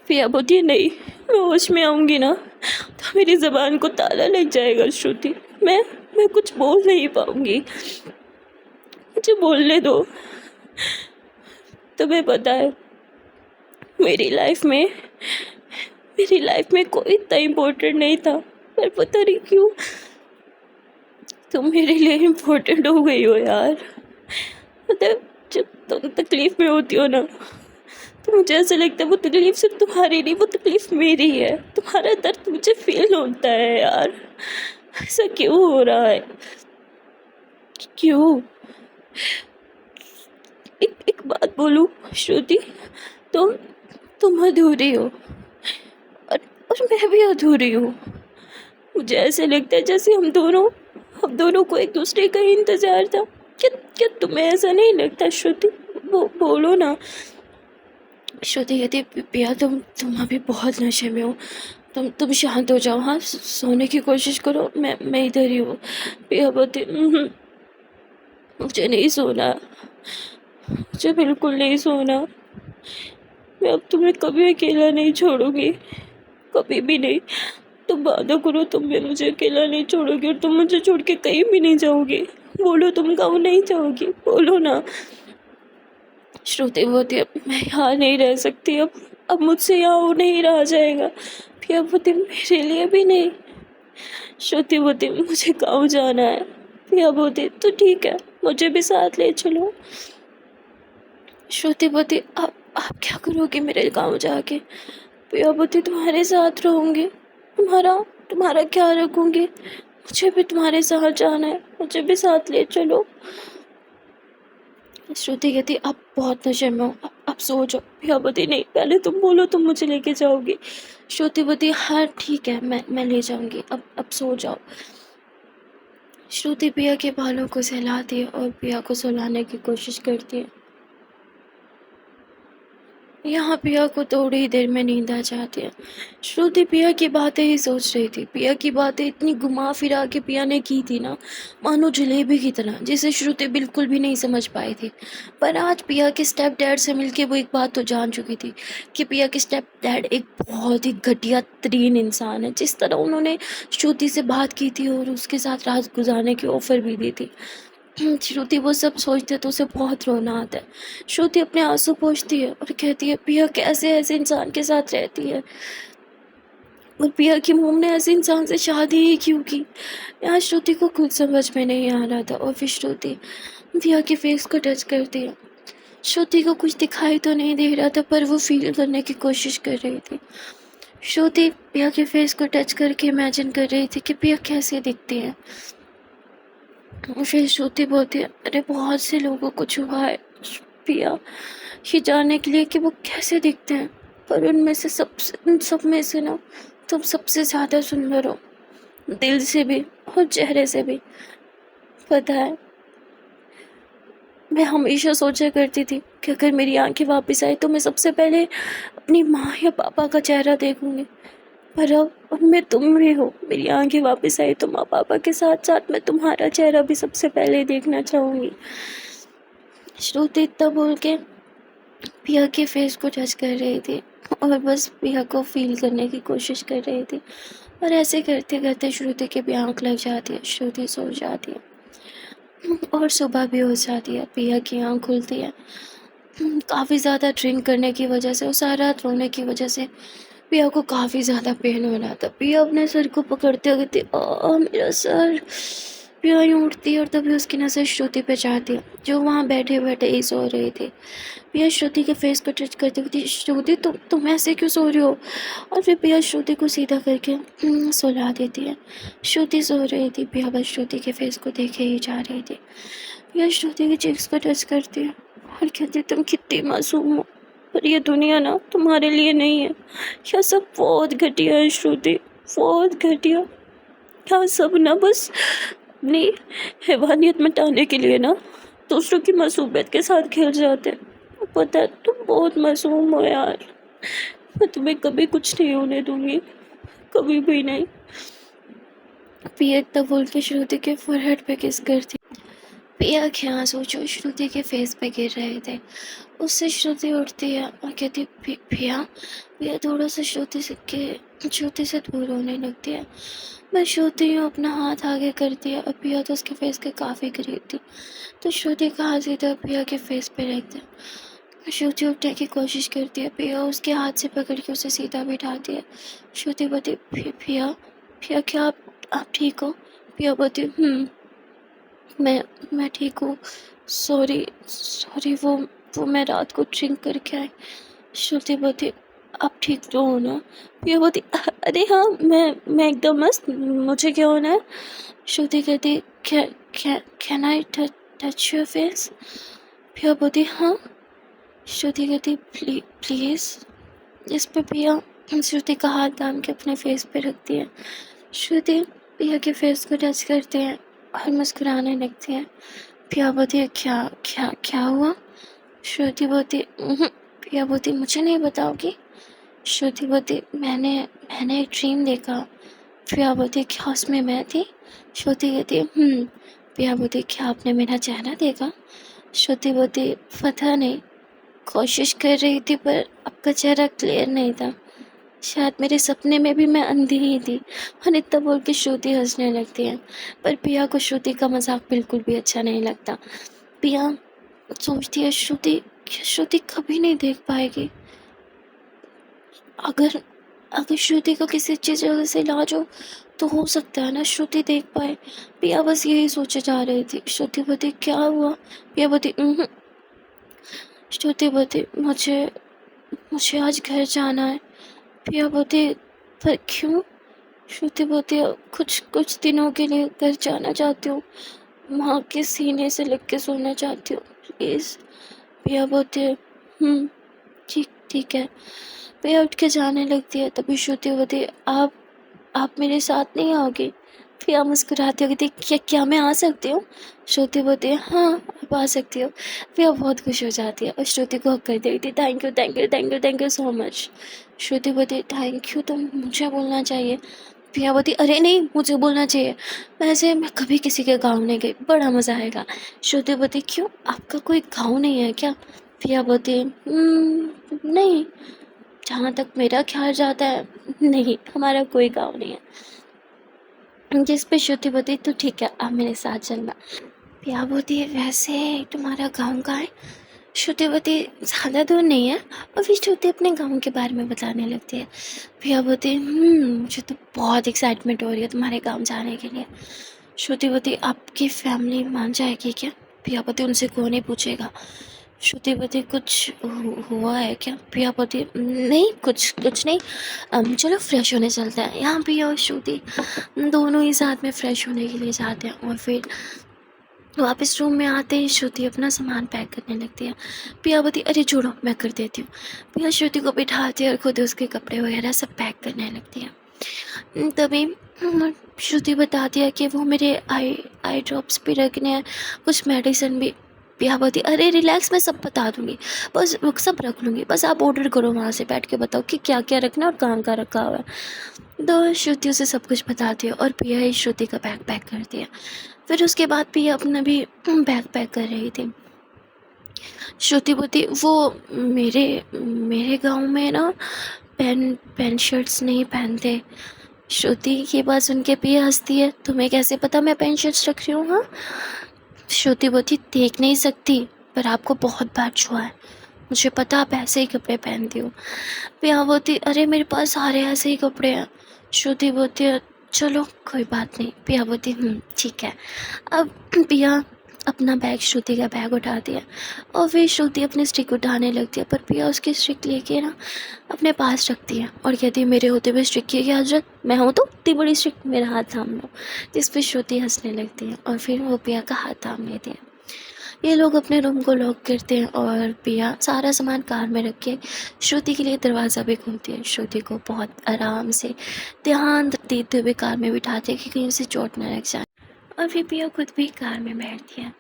पिया बोलती है, नहीं, मैं होश में आऊँगी ना तो मेरी ज़बान को ताला लग जाएगा श्रुति, मैं कुछ बोल नहीं पाऊँगी, मुझे बोलने दो। तुम्हें पता है, मेरी लाइफ में कोई इतना इम्पोर्टेंट नहीं था, पर पता नहीं क्यों तुम मेरे लिए इम्पोर्टेंट हो गई हो यार। मतलब जब तुम तकलीफ में होती हो ना तो मुझे ऐसा लगता है वो तकलीफ सिर्फ तुम्हारी नहीं, वो तकलीफ मेरी है। तुम्हारा दर्द मुझे फील होता है यार। ऐसा क्यों हो रहा है? क्यों? एक बात बोलूं श्रुति, तुम अधूरी हो और मैं भी अधूरी हूँ। मुझे ऐसे लगता है जैसे हम दोनों को एक दूसरे का इंतजार था। क्या तुम्हें ऐसा नहीं लगता श्रुति? बोलो ना। श्रुति कहती, पिया तुम अभी बहुत नशे में हो, तुम शांत हो जाओ। हाँ, सोने की कोशिश करो, मैं इधर ही हूँ। पिया बोलती, मुझे नहीं सोना, मुझे बिल्कुल नहीं सोना। मैं अब तुम्हें कभी अकेला नहीं छोड़ूंगी, कभी भी नहीं। तुम वादा करो, तुम भी मुझे अकेला नहीं छोड़ोगी और तुम मुझे छोड़ के कहीं भी नहीं जाओगी। बोलो, तुम गाँव नहीं जाओगी, बोलो ना। श्रुति बोलती, अब मैं यहाँ नहीं रह सकती, अब मुझसे यहाँ वो नहीं रहा जाएगा। पिया बोलती, मेरे लिए भी नहीं। श्रुति बोलती, मुझे गाँव जाना है। पिया बोलती, तो ठीक है, मुझे भी साथ ले चलो। श्रुति बोलती, आप क्या करोगे मेरे गाँव जाके? पिया बोलती, तुम्हारे साथ रहूँगी, तुम्हारा ख्याल रखूँगी, मुझे भी तुम्हारे साथ जाना है, मुझे भी साथ ले चलो। श्रुति कहती, अब बहुत नशे में हो, अब सो जाओ। पिया बोलती, नहीं, पहले तुम बोलो, तुम मुझे लेके जाओगी। श्रुति बोलती, हाँ ठीक है, मैं ले जाऊंगी, अब सो जाओ। श्रुति पिया के बालों को सहलाती है और पिया को सुलाने की कोशिश करती है। यहाँ पिया को थोड़ी ही देर में नींद आ जाती है। श्रुति पिया की बातें ही सोच रही थी। पिया की बातें इतनी घुमा फिरा के पिया ने की थी ना, मानो जलेबी की तरह, जिसे श्रुति बिल्कुल भी नहीं समझ पाई थी। पर आज पिया के स्टेप डैड से मिलके वो एक बात तो जान चुकी थी कि पिया के स्टेप डैड एक बहुत ही घटिया तरीन इंसान है। जिस तरह उन्होंने श्रुति से बात की थी और उसके साथ रात गुजारने की ऑफ़र भी दी थी, श्रुति वो सब सोचते तो उसे बहुत रोना आता है। श्रुति अपने आंसू पोंछती है और कहती है, पिया कैसे ऐसे इंसान के साथ रहती है, और पिया की मोम ने ऐसे इंसान से शादी ही क्यों की? यहाँ श्रुति को खुद समझ में नहीं आ रहा था। और फिर श्रुति पिया के फेस को टच करती है। श्रुति को कुछ दिखाई तो नहीं दे रहा था, पर वो फील करने की कोशिश कर रही थी। श्रुति पिया के फेस को टच करके इमेजिन कर रही थी कि पिया कैसे दिखती है। फिर श्रुति बोलती है, अरे बहुत से लोगों को छुआ है पिया, ये जानने के लिए कि वो कैसे दिखते हैं, पर उनमें से उन सब में से ना तुम सबसे ज़्यादा सुंदर हो, दिल से भी और चेहरे से भी। पता है, मैं हमेशा सोचा करती थी कि अगर मेरी आंखें वापस आई तो मैं सबसे पहले अपनी माँ या पापा का चेहरा देखूंगी, पर अब उनमें तुम भी हो। मेरी आंखें वापस आई तो माँ पापा के साथ साथ मैं तुम्हारा चेहरा भी सबसे पहले देखना चाहूँगी। श्रुति इतना बोल के पिया के फेस को टच कर रही थी और बस पिया को फील करने की कोशिश कर रही थी, और ऐसे करते करते श्रुति की भी आँख लग जाती है। श्रुति सो जाती है और सुबह भी हो जाती है। पिया की आँख खुलती है। काफ़ी ज़्यादा ड्रिंक करने की वजह से और सारा रात रोने की वजह से पिया को काफ़ी ज़्यादा पेन हो रहा था। पिया अपने सर को पकड़ते हुए थी, मेरा सर। पिया यूँ उठती है और तभी उसकी नज़र श्रुति पे जाती है, जो वहाँ बैठे बैठे ही सो रही थी। पिया श्रुति के फेस को टच करती हुई थी, श्रुति तुम ऐसे क्यों सो रही हो? और फिर पिया श्रुति को सीधा करके सुला देती है। श्रुति सो रही थी, पिया बस श्रुति के फेस को देखे ही जा रही थी। पिया श्रुति की चीक्स को टच करती है और कहती, तुम कितनी मासूम हो, पर ये दुनिया ना तुम्हारे लिए नहीं है। यह सब बहुत घटिया है श्रुति, बहुत घटिया। यहाँ सब ना बस अपनी हैवानियत मिटाने के लिए ना दूसरों की मासूमियत के साथ खेल जाते हैं। पता है, तुम बहुत मासूम हो यार। मैं तुम्हें कभी कुछ नहीं होने दूंगी, कभी भी नहीं। पिया तब बोल के श्रुति के फोरहेड पे किस करती। पिया के आंसू जो श्रुति के फेस पे गिर रहे थे, उससे श्रुति उठती है और कहती, पिया। पिया थोड़ा सा श्रुति से दूर होने लगती है। मैं श्रुति हूँ, अपना हाथ आगे करती है और पिया तो उसके फेस के काफ़ी करीब थी, तो श्रुति का हाथ सीधा पिया के फेस पे रखते हैं। श्रुति उठने की कोशिश करती है, पिया उसके हाथ से पकड़ के उसे सीधा बिठाती है। श्रुति बोलती, पिया पिया क्या आप ठीक हो? पिया बोलती, मैं ठीक हूँ, सॉरी वो मैं रात को ड्रिंक करके आई। श्रुति बोलती, आप ठीक तो हो ना? पिया बोलती, अरे हाँ, मैं एकदम मस्त, मुझे क्या होना है? श्रुति कहती, can I touch your face? पिया बोलती, हाँ। श्रुति कहती, प्लीज़। इस पे पिया श्रुति का हाथ थाम के अपने फेस पे रखती है। श्रुति पिया के फेस को टच करते हैं और मुस्कुराने लगती है। पिया बोलती, क्या हुआ? श्रुति बोलती, पिया बोलती, मुझे नहीं बताओगी? श्रुति बोलती, मैंने एक ड्रीम देखा। पिया बोलती, क्या उसमें मैं थी? श्रुति कहती, पिया बोलती, क्या आपने मेरा चेहरा देखा? श्रुति बोलती, पता नहीं, कोशिश कर रही थी पर आपका चेहरा क्लियर नहीं था, शायद मेरे सपने में भी मैं अंधी ही थी। और इतना बोल के श्रुति हंसने लगती है, पर पिया को श्रुति का मजाक बिल्कुल भी अच्छा नहीं लगता। पिया सोचती है, श्रुति कभी नहीं देख पाएगी। अगर श्रुति का किसी चीज़ से इलाज हो तो हो सकता है ना श्रुति देख पाए। पिया बस यही सोचे जा रही थी। श्रुति बोलती, क्या हुआ? पिया बोलती, श्रुति बोलती, मुझे आज घर जाना है। पिया बोलती, पर क्यों? श्रुति बोलती, कुछ दिनों के लिए घर जाना चाहती हूँ, माँ के सीने से लग के सोना चाहती हूँ, प्लीज़। पिया बोलती, ठीक है। पिया उठ के जाने लगती है, तभी श्रुति बोलती, आप मेरे साथ नहीं आओगी? पिया मुस्कुराती होगी, क्या मैं आ सकती हूँ? श्रुति बोलती है, हाँ आप आ सकती हो। पिया बहुत खुश हो जाती है और श्रुति को हक कर देती, थैंक यू सो मच। श्रुति बोलती, थैंक यू तो मुझे बोलना चाहिए। पिया बोलती, अरे नहीं, मुझे बोलना चाहिए, वैसे मैं कभी किसी के गाँव नहीं गई, बड़ा मज़ा आएगा। श्रुति बोलती, क्यों, आपका कोई गाँव नहीं है क्या? पिया बोलती, नहीं, जहाँ तक मेरा ख्याल जाता है नहीं, हमारा कोई गाँव नहीं है। जिस पे श्रुति बोलती, तो ठीक है, आप मेरे साथ चलना। पिया बोलती है, वैसे तुम्हारा गाँव कहाँ है? श्रुति बोलती, ज़्यादा दूर नहीं है। और फिर श्रुति अपने गाँव के बारे में बताने लगती है। पिया बोलती, मुझे तो बहुत एक्साइटमेंट हो रही है तुम्हारे गाँव जाने के लिए। श्रुति बोलती, आपकी फैमिली मान जाएगी क्या? पिया बोलती, उनसे कौन नहीं पूछेगा। श्रुति बोलती कुछ हुआ है क्या? पिया बोलती नहीं, कुछ कुछ नहीं। चलो फ्रेश होने चलते हैं। यहाँ पिया और श्रुति दोनों ही साथ में फ्रेश होने के लिए जाते हैं और फिर वापस रूम में आते ही श्रुति अपना सामान पैक करने लगती है। पिया बोलती अरे छोड़ो मैं कर देती हूँ। पिया श्रुति को बिठाती है और खुद उसके कपड़े वगैरह सब पैक करने लगती है। तभी श्रुति बताती है कि वो मेरे आई ड्रॉप्स भी रखने हैं, कुछ मेडिसिन भी। पिया बोलती अरे रिलैक्स, मैं सब बता दूंगी, बस सब रख लूँगी, बस आप ऑर्डर करो, वहाँ से बैठ के बताओ कि क्या क्या रखना है और कहाँ कहाँ रखा हुआ है। तो श्रुति उसे सब कुछ बताती है और पिया ही श्रुति का बैग पैक करती है। फिर उसके बाद पिया अपना भी बैग पैक कर रही थी। श्रुति बोलती वो मेरे मेरे गांव में ना पैंट शर्ट्स नहीं पहनते। श्रुति की बात सुन के पिया हंसती है, तुम्हें कैसे पता मैं पैंट शर्ट्स रख रही हूँ? हाँ। श्रुति बोलती देख नहीं सकती, पर आपको बहुत बार छुआ है, मुझे पता आप ऐसे ही कपड़े पहनती हो। पिया बोलती अरे मेरे पास सारे ऐसे ही कपड़े हैं। श्रुति बोलती है चलो कोई बात नहीं। पिया बोलती ठीक है। अब पिया अपना बैग, श्रुति का बैग उठाती है और फिर श्रुति अपनी स्टिक उठाने लगती है, पर पिया उसकी स्टिक लेके ना अपने पास रखती है और कहती है मेरे होते हुए स्टिक की क्या जरूरत, मैं हूँ तो इतनी बड़ी स्टिक, मेरा हाथ थाम लो। जिस पर श्रुति हंसने लगती है और फिर वो पिया का हाथ थाम लेती है। ये लोग अपने रूम को लॉक करते हैं और पिया सारा सामान कार में रख के श्रुति के लिए दरवाज़ा भी खोलती है। श्रुति को बहुत आराम से ध्यान देते हुए कार में बिठाते हैं कि कहीं उसे चोट न लग जाए। और फिर पिया खुद भी कार में बैठती है।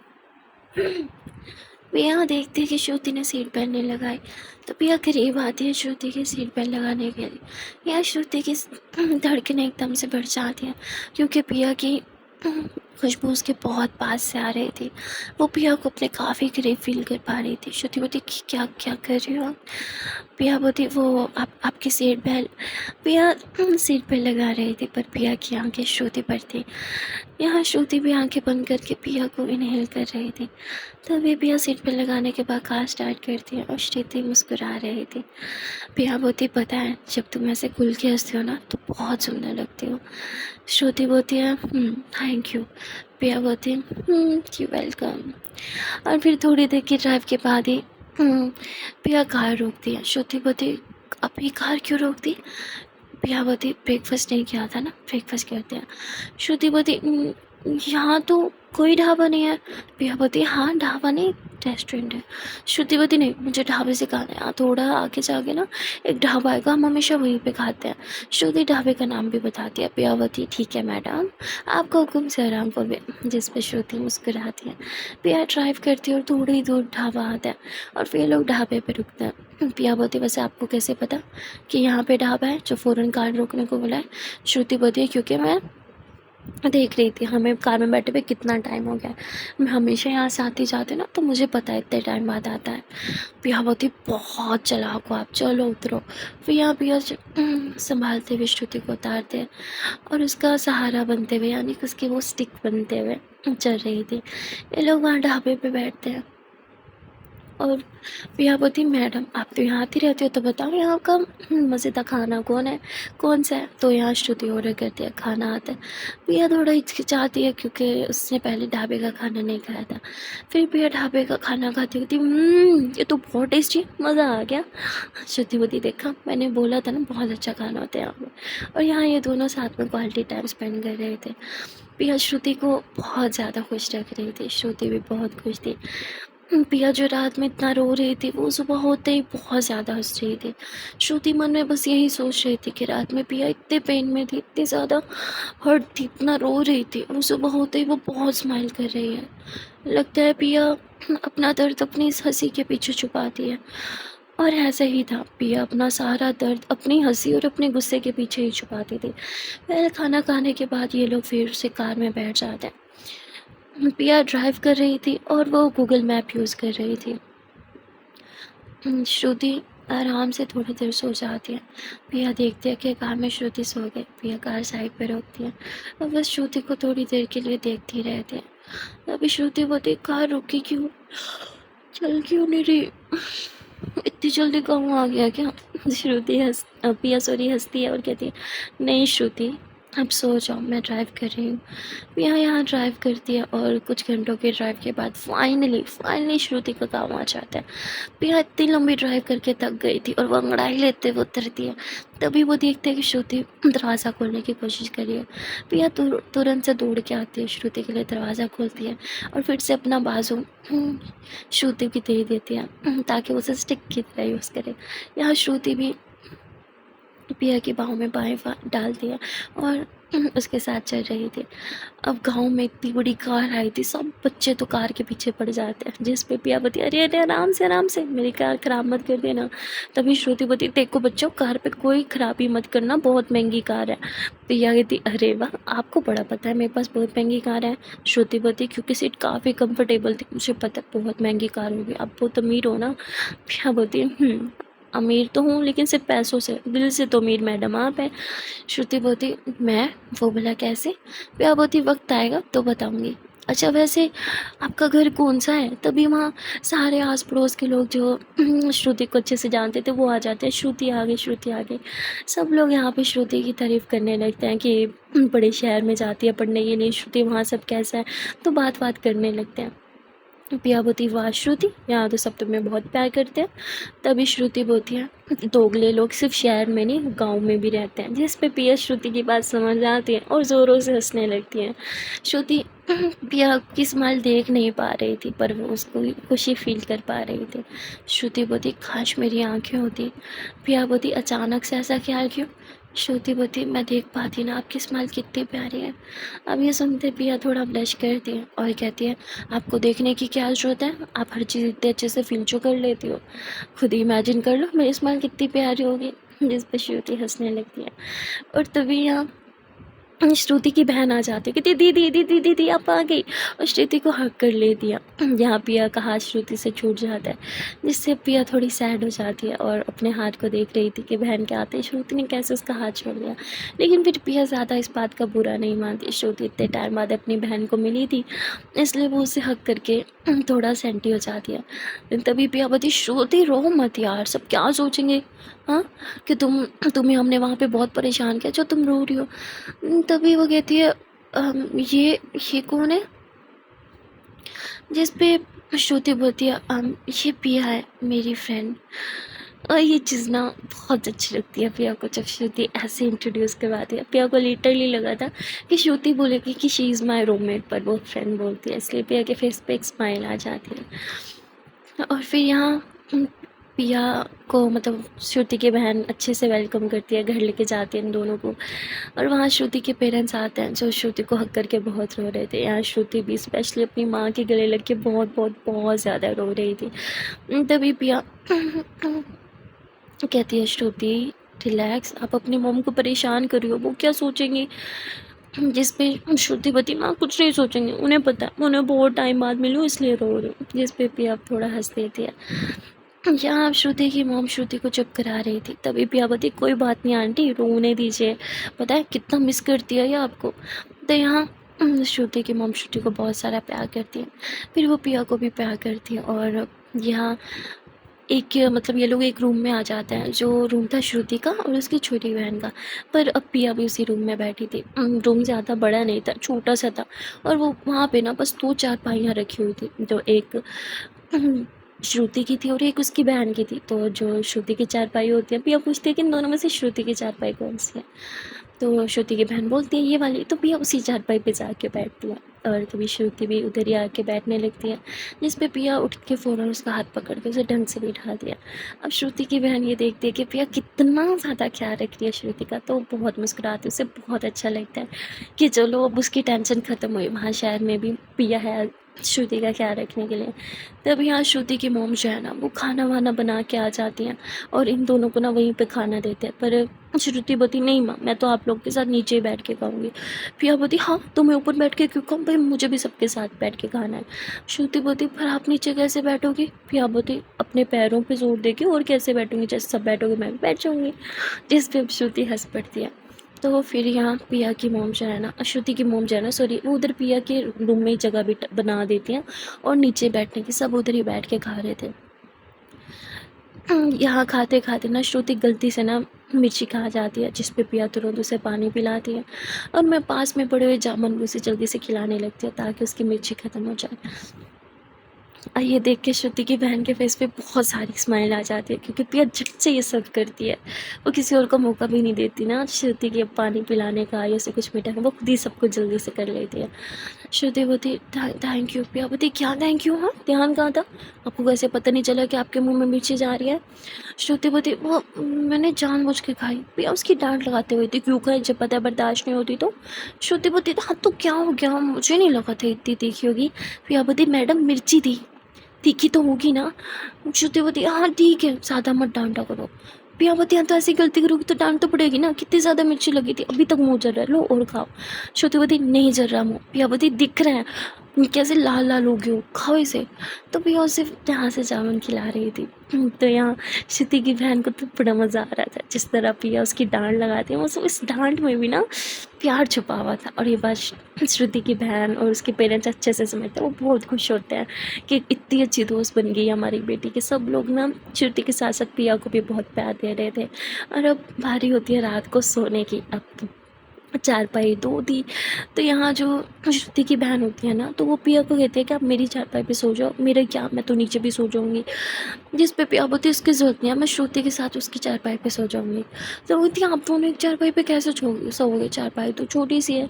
पिया देखती है कि श्रुति ने सीट बेल्ट नहीं लगाई, तो पिया करीब आती है श्रुति की सीट बेल्ट लगाने के लिए। या श्रुति की धड़कनें एकदम से बढ़ जाती हैं क्योंकि पिया की खुशबू उसके बहुत पास से आ रही थी। वो पिया को अपने काफ़ी करीब फील कर पा रही थी। श्रुति बोलती क्या क्या कर रही हो आप? पिया बोलती वो आपकी सीट बेल्ट। पिया सीट बेल्ट लगा रही थी, पर पिया की आंखें श्रुति पर थी। यहाँ श्रुति भी आंखें बंद करके पिया को इनहेल कर रही थी। तभी पिया सीट बेल्ट लगाने के बाद कार स्टार्ट करती है और श्रुति मुस्कुरा रही थी। पिया बोलती पता है जब तुम ऐसे खुल के हंसती हो ना तो बहुत सुंदर लगती हो। श्रुति बोलती है थैंक यू। पिया बोलती है यू वेलकम। और फिर थोड़ी देर की ड्राइव के बाद ही पिया कार रोकती है। श्रुति बोलती अभी कार क्यों रोक दी? पिया बोलती ब्रेकफास्ट नहीं किया था ना, ब्रेकफास्ट करते हैं। श्रुति बोलती यहाँ तो कोई ढाबा नहीं है। पिया बोलती हाँ ढाबा नहीं, रेस्टोरेंट है। श्रुति बोलती नहीं, मुझे ढाबे से खाना है, यहाँ थोड़ा आगे जाके ना एक ढाबा आएगा, हम हमेशा वहीं पे खाते हैं। श्रुति ढाबे का नाम भी बताती है। पिया बोलती ठीक है मैडम, आपका हुक्म से आराम पर, जिस पर श्रुति मुस्कुराती है। पिया ड्राइव करती है और थोड़ी दूर ढाबा आता है और फिर लोग ढाबे पर रुकते हैं। पिया बोलती वैसे आपको कैसे पता कि यहाँ पे ढाबा है जो फ़ौरन कार रोकने को बोला है? श्रुति बोलती है क्योंकि मैं देख रही थी हमें कार में बैठे हुए कितना टाइम हो गया, मैं हमेशा यहाँ से आती जाती ना, तो मुझे पता है इतने टाइम बाद आता है। पिया बोलती बहुत चालाक हो आप, चलो उतरो। फिर यहाँ पिया संभालते हुए श्रुति को उतारते हैं और उसका सहारा बनते हुए, यानी कि उसकी वो स्टिक बनते हुए चल रही थी। ये लोग वहाँ ढाबे पे बैठते हैं और पिया बोलती मैडम आप तो यहाँ आती रहती हो, तो बताओ यहाँ का मज़ेदार खाना कौन सा है? तो यहाँ श्रुति ऑर्डर करती है, खाना आता है। पिया थोड़ा हिचकिचाती है क्योंकि उसने पहले ढाबे का खाना नहीं खाया था। फिर पिया ढाबे का खाना खाती होती ये तो बहुत टेस्टी, मज़ा आ गया। श्रुति बोलती देखा मैंने बोला था ना बहुत अच्छा खाना होता है यहाँ पर। और यहाँ ये दोनों साथ में क्वालिटी टाइम स्पेंड कर रहे थे। पिया श्रुति को बहुत ज़्यादा खुश रख रही थी, श्रुति भी बहुत खुश थी। पिया जो रात में इतना रो रही थी वो सुबह होते ही बहुत ज़्यादा हंस रही थी। श्रुति मन में बस यही सोच रही थी कि रात में पिया इतने पेन में थी, इतनी ज़्यादा हर्ट थी, इतना रो रही थी, और सुबह होते ही वो बहुत स्माइल कर रही है। लगता है पिया अपना दर्द अपनी इस हंसी के पीछे छुपाती है। और ऐसा ही था, पिया अपना सारा दर्द अपनी हंसी और अपने गुस्से के पीछे ही छुपाती थी। पहले खाना खाने के बाद ये लोग फिर से कार में बैठ जाते हैं। पिया ड्राइव कर रही थी और वो गूगल मैप यूज़ कर रही थी। श्रुति आराम से थोड़ी देर सो जाती है। पिया देखती है कि कार में श्रुति सो गई। पिया कार साइड पर रोकती है और बस श्रुति को थोड़ी देर के लिए देखती रहती है। अभी श्रुति बोलती कार रुकी क्यों, चल क्यों नहीं रही, इतनी जल्दी गाँव आ गया क्या? श्रुति पिया हंसती है और कहती है नहीं श्रुति, अब सो जाओ, मैं ड्राइव कर रही हूँ। यहाँ ड्राइव करती है और कुछ घंटों के ड्राइव के बाद फाइनली श्रुति का काम आ जाता है। पिया इतनी लंबी ड्राइव करके थक गई थी और वो अंगड़ाई लेते हुए उतरती है। तभी वो देखते हैं कि श्रुति दरवाज़ा खोलने की कोशिश कर रही है। पिया तुरंत से दौड़ के आती है, श्रुति के लिए दरवाज़ा खोलती है और फिर से अपना बाजू श्रुति की दे देती है ताकि उसे स्टिक की तरह यूज़ करे। यहाँ श्रुति भी पिया की बाहों में बाएं डालती है और उसके साथ चल रही थी। अब गांव में इतनी बड़ी कार आई थी, सब बच्चे तो कार के पीछे पड़ जाते हैं, जिस पे पिया बोती अरे अरे आराम से मेरी कार खराब मत कर देना। तभी श्रुति बोती देखो बच्चों, कार पे कोई खराबी मत करना, बहुत महंगी कार है। पिया कहती अरे वाह, आपको बड़ा पता है मेरे पास बहुत महंगी कार है। श्रुति बोती क्योंकि सीट काफ़ी कंफर्टेबल थी, मुझे पता है बहुत महंगी कार होगी, आप बहुत अमीर हो ना। पिया बोती अमीर तो हूँ लेकिन सिर्फ पैसों से, दिल से तो अमीर मैडम आप हैं। श्रुति बोती मैं, वो बोला कैसे। पिया बोती वक्त आएगा तो बताऊंगी। अच्छा वैसे आपका घर कौन सा है। तभी वहाँ सारे आस पड़ोस के लोग जो श्रुति को अच्छे से जानते थे वो आ जाते हैं, श्रुति आ गई। सब लोग यहाँ पे श्रुति की तारीफ़ करने लगते हैं कि बड़े शहर में जाती है पढ़ने के लिए श्रुति, वहाँ सब कैसा है, तो बात करने लगते हैं। पिया बोती वाह श्रुति, यहाँ तो सब तुम्हें बहुत प्यार करते हैं। तभी श्रुति बोती है दोगले लोग सिर्फ शहर में नहीं गांव में भी रहते हैं, जिस पे पिया श्रुति की बात समझ आती है और ज़ोरों से हंसने लगती है। श्रुति पिया की स्माइल देख नहीं पा रही थी पर वो उसको खुशी फील कर पा रही थी। श्रुति बोती काश मेरी आंखें होती। पिया बोती अचानक से ऐसा ख्याल क्यों। श्रुति बोती मैं देख पाती ना आपकी स्माइल कितनी प्यारी है। अब ये सुनते पिया थोड़ा ब्लश करती है और कहती है आपको देखने की क्या ज़रूरत है, आप हर चीज़ इतने अच्छे से फील जो कर लेती हो, खुद ही इमेजिन कर लो मेरी स्माइल कितनी प्यारी होगी। जिस पर श्रुति हंसने लगती है और तभी यहाँ श्रुति की बहन आ जाती है कि दीदी आप आ गई, और श्रुति को हक कर ले दिया। यहाँ पिया का हाथ श्रुति से छूट जाता है, जिससे पिया थोड़ी सैड हो जाती है और अपने हाथ को देख रही थी कि बहन के आते श्रुति ने कैसे उसका हाथ छोड़ दिया। लेकिन फिर पिया ज़्यादा इस बात का बुरा नहीं मानती, श्रुति इतने टाइम बाद अपनी बहन को मिली थी इसलिए वो उसे हक करके थोड़ा सेंटी हो जाती है। तभी पिया बोती श्रुति रो मत यार, सब क्या सोचेंगे हाँ कि तुम्हें हमने वहाँ पे बहुत परेशान किया जो तुम रो रही हो। तभी वो कहती है ये कौन है, जिस पे श्रुति बोलती है ये पिया है मेरी फ्रेंड। और ये चीज़ ना बहुत अच्छी लगती है पिया को, जब श्रुति ऐसे इंट्रोड्यूस करवाती है। पिया को लिटरली लगा था कि श्रुति बोलेगी कि शी इज़ माई रूममेट, पर वो फ्रेंड बोलती है, इसलिए पिया के फेस पे एक स्माइल आ जाती है। और फिर यहाँ पिया को मतलब श्रुति की बहन अच्छे से वेलकम करती है, घर लेके जाती है इन दोनों को। और वहाँ श्रुति के पेरेंट्स आते हैं जो श्रुति को हक करके बहुत रो रहे थे। यहाँ श्रुति भी स्पेशली अपनी माँ के गले लग के बहुत ज़्यादा रो रही थी। तभी पिया कहती है श्रुति रिलैक्स, आप अपनी मॉम को परेशान कर रही हो, वो क्या सोचेंगी। जिस पे श्रुति बती माँ कुछ नहीं सोचेंगे, उन्हें पता है उन्हें बहुत टाइम बाद मिलूँ इसलिए रो रही हूँ। जिस पे पिया थोड़ा हंस देती है। यहाँ श्रुति की मॉम श्रुति को चुप करा रही थी। तभी पिया बोती कोई बात नहीं आंटी, रोने दीजिए, पता है कितना मिस करती है ये आपको। तो यहाँ श्रुति की मॉम श्रुति को बहुत सारा प्यार करती है, फिर वो पिया को भी प्यार करती है। और यहाँ एक मतलब ये लोग एक रूम में आ जाते हैं, जो रूम था श्रुति का और उसकी छोटी बहन का, पर अब पिया भी उसी रूम में बैठी थी। रूम ज़्यादा बड़ा नहीं था, छोटा सा था, और वो वहाँ पे ना बस 2 चारपाइयाँ रखी हुई थी, जो एक श्रुति की थी और एक उसकी बहन की थी। तो जो श्रुति की चारपाई होती है, पिया पूछती है कि इन दोनों में से श्रुति की चारपाई कौन सी है। तो श्रुति की बहन बोलती है ये वाली, तो पिया उसी चारपाई पे जाके बैठती है। और कभी श्रुति भी उधर ही आके बैठने लगती है, जिस पे पिया उठ के फ़ौरन उसका हाथ पकड़ के उसे ढंग से बिठा दिया। अब श्रुति की बहन ये देखती है कि पिया कितना ज़्यादा ख्याल रख रही है श्रुति का, तो बहुत मुस्कुराती है, उसे बहुत अच्छा लगता है कि चलो अब उसकी टेंशन ख़त्म हुई, वहाँ शहर में भी पिया है श्रुति का ख्याल रखने के लिए। तब यहाँ श्रुति की मॉम जो है ना वो खाना वाना बना के आ जाती हैं और इन दोनों को ना वहीं पे खाना देते हैं। पर श्रुति बोती नहीं माँ, मैं तो आप लोग के साथ नीचे ही बैठ के खाऊंगी। पिया बोती हाँ तो मैं ऊपर बैठ के क्यों खाऊँ, भाई मुझे भी सबके साथ बैठ के खाना है। श्रुति बोती पर आप नीचे कैसे बैठोगी। पिया बोती अपने पैरों पर जोर देके और कैसे बैठूंगी, जैसे सब बैठोगे मैं भी बैठ जाऊँगी। जिस पे श्रुति हंस पड़ती है। तो फिर यहाँ पिया की मॉम जो है ना, श्रुति की मॉम जो है ना सॉरी, वो उधर पिया के रूम में ही जगह भी बना देती हैं और नीचे बैठने की, सब उधर ही बैठ के खा रहे थे। यहाँ खाते-खाते ना श्रुति गलती से ना मिर्ची खा जाती है, जिस पे पिया तुरंत उसे पानी पिलाती है और मैं पास में पड़े हुए जामुन को उसे जल्दी से खिलाने लगती हूँ ताकि उसकी मिर्ची ख़त्म हो जाए। ये देख के श्रुति की बहन के फेस पे बहुत सारी स्माइल आ जाती है क्योंकि पिया झट से ये सब करती है। वो किसी और को मौका भी नहीं देती ना श्रुति के पानी पिलाने का या उसे कुछ मीठा, वो खुद ही सब कुछ जल्दी से कर लेती है। श्रुति बोलती थैंक यू। पिया बोलती क्या थैंक यू? हाँ, ध्यान कहाँ था? आपको कैसे पता नहीं चला कि आपके मुँह में मिर्ची जा रही है? श्रुति बोलती वो मैंने जानबूझ के खाई। पिया उसकी डाँट लगाते हुए थी क्यों खाई जब पता बर्दाश्त नहीं होती तो? श्रुति बोलती हाँ तो क्या हो गया? मुझे नहीं लगा था इतनी तीखी होगी। पिया बोलती मैडम मिर्ची थी। तीखी तो होगी ना? श्रुतिवती हाँ ठीक है, ज़्यादा मत डांटा करो। प्रियावती हाँ तो ऐसी गलती करोगी तो डांट तो पड़ेगी ना, कितनी ज़्यादा मिर्ची लगी थी, अभी तक मुँह जल रहा है, लो और खाओ। श्रुतिवती नहीं जल रहा मुँह। प्रियावती दिख रहा है कैसे लाल लाल हो गए हो, खाओ इसे। तो प्रिया सिर्फ यहाँ से जामुन खिला रही थी। तो यहाँ श्रुति की बहन को तो बड़ा मज़ा आ रहा था जिस तरह प्रिया उसकी डांट लगाती है, वो इस डांट में भी ना प्यार छुपा हुआ था। और ये बात श्रुति की बहन और उसके पेरेंट्स अच्छे से समझते हैं, वो बहुत खुश होते हैं कि इतनी अच्छी दोस्त बन गई हमारी बेटी के। सब लोग ना श्रुति के साथ साथ प्रिया को भी बहुत प्यार दे रहे थे। और अब बारी होती है रात को सोने की। अब चारपाई दो थी तो यहाँ जो श्रुति की बहन होती है ना तो वो प्रिया को कहती है कि आप मेरी चारपाई पे सो जाओ, मेरे क्या, मैं तो नीचे भी सो जाऊँगी। जिस पे प्रिया बोलती है इसकी ज़रूरत नहीं है, मैं श्रुति के साथ उसकी चारपाई पे सो जाऊँगी। तो बोलती है आप दोनों एक चारपाई पे कैसे सोओगे, चारपाई तो छोटी सी है।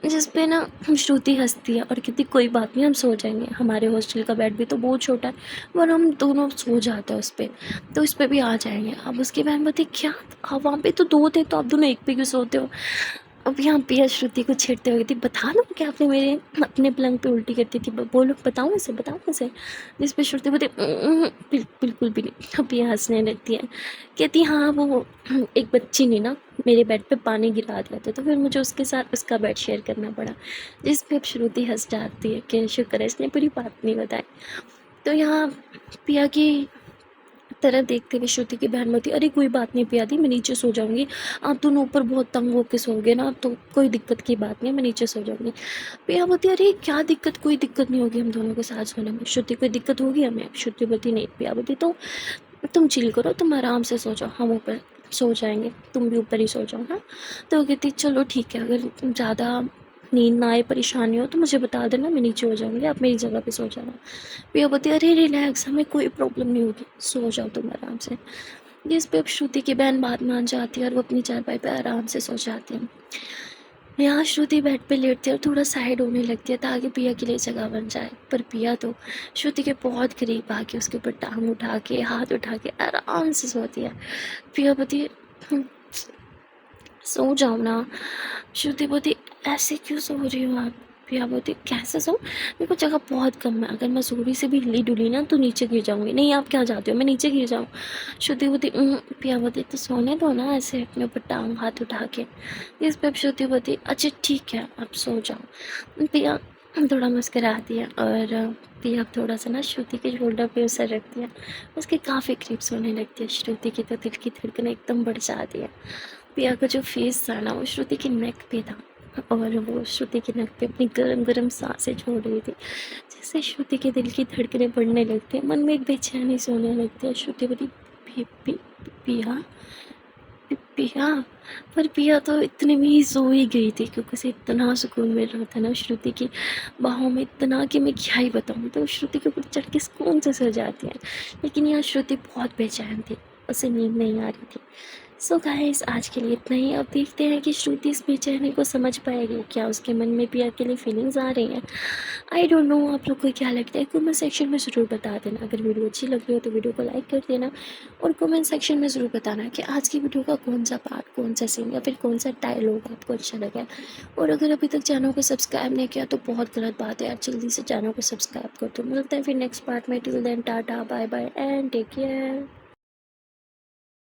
जिस पे ना श्रुति हंसती है और कहती कोई बात नहीं, हम सो जाएंगे, हमारे हॉस्टल का बेड भी तो बहुत छोटा है और हम दोनों सो जाते हैं उस पर, तो इस पर भी आ जाएंगे। अब उसकी बहन बोलती क्या आप वहाँ पे तो दो थे तो आप दोनों एक पे क्यों सोते हो? अब यहाँ पिया श्रुति को छेड़ते हुए थी बता दो कि आपने मेरे अपने पलंग पे उल्टी करती थी, बोलो बताऊँ इसे, बताऊँ इसे? जिस पे श्रुति बोलती बिल्कुल भी नहीं। अब पिया हंसने लगती है, कहती हाँ वो एक बच्ची ने ना मेरे बेड पे पानी गिरा दिया था तो फिर मुझे उसके साथ उसका बेड शेयर करना पड़ा। जिस पे अब श्रुति हंस जाती है कि शुक्र है इसने पूरी बात नहीं बताई। तो यहाँ पिया की तरफ देखते हुए श्रुति की बहन बोलती अरे कोई बात नहीं पिया दी, मैं नीचे सो जाऊंगी, आप दोनों ऊपर बहुत तंग होके सोओगे ना तो कोई दिक्कत की बात नहीं, मैं नीचे सो जाऊंगी। पिया बोलती अरे क्या दिक्कत, कोई दिक्कत नहीं होगी हम दोनों के साथ सोने में। श्रुति कोई दिक्कत होगी हमें? श्रुति बोलती नहीं। पिया बोलती तो तुम चिल करो, तुम आराम से सो जाओ, हम ऊपर सो जाएंगे, तुम भी ऊपर ही सो जाओ। हाँ तो वो कहती चलो ठीक है, अगर ज़्यादा नींद ना आए, परेशानी हो तो मुझे बता देना, मैं नीचे हो जाऊंगी, आप मेरी जगह पे सो जाना। पिया बोलती अरे रिलैक्स, हमें कोई प्रॉब्लम नहीं होगी, सो जाओ तुम आराम से। जिस पे अब श्रुति की बहन बात मान जाती है और वो अपनी चारपाई पे आराम से सो जाती है। यहाँ श्रुति बेड पे लेटती है और थोड़ा साइड होने लगती है ताकि पिया के लिए जगह बन जाए, पर पिया तो श्रुति के बहुत करीब आके उसके ऊपर टांग उठा के हाथ उठा के आराम से सोती है। पिया बोलती है सो जाओ ना। श्रुति बोलती ऐसे क्यों सो रही हो आप? पिया बोलती कैसे सो, मेरे को जगह बहुत कम है, अगर मैं थोड़ी से भी हिली डुली ना तो नीचे गिर जाऊंगी। नहीं आप क्या चाहते हो मैं नीचे गिर जाऊँ? श्रुति बोलती पिया बोलती तो सोने दो ना ऐसे अपने ऊपर टांग हाथ उठा के। इस पर श्रुति बोलती अच्छा ठीक है आप सो जाओ। पिया थोड़ा मुस्कुराती है और पिया थोड़ा सा ना श्रुति के शोल्डर पे उसे रखती है, उसके काफ़ी करीब सोने लगती है। श्रुति की तो दिल की धड़कन एकदम बढ़ जाती है। पिया का जो फेस था ना वो श्रुति के नेक पे था और वो श्रुति के नेक पे अपनी गरम गरम सांसें छोड़ रही थी, जिससे श्रुति के दिल की धड़कनें बढ़ने लगती है, मन में एक बेचैनी सोने लगती है। श्रुति बोली पिया पिया, पर पिया तो इतने में ही सो ही गई थी क्योंकि उसे इतना सुकून मिल रहा था ना श्रुति की बाहों में, इतना कि मैं क्या ही बताऊँ। तो श्रुति के ऊपर चढ़ के सुकून से सो जाती है, लेकिन यहाँ श्रुति बहुत बेचैन थी, उसे नींद नहीं आ रही थी। सो गाइस आज के लिए इतना ही। अब देखते हैं कि श्रुति इस बेचैनी को समझ पाएगी, क्या उसके मन में पिया के लिए फीलिंग्स आ रही हैं। आई डोंट नो आप लोग को क्या लगता है, कमेंट सेक्शन में ज़रूर बता देना। अगर वीडियो अच्छी लग रही हो तो वीडियो को लाइक कर देना और कमेंट सेक्शन में ज़रूर बताना कि आज की वीडियो का कौन सा पार्ट, कौन सा सीन या फिर कौन सा डायलॉग आपको अच्छा लगा। और अगर अभी तक चैनल को सब्सक्राइब नहीं किया तो बहुत गलत बात है यार, जल्दी से चैनल को सब्सक्राइब कर दो। मिलते हैं फिर नेक्स्ट पार्ट में, till then tata bye bye and take care.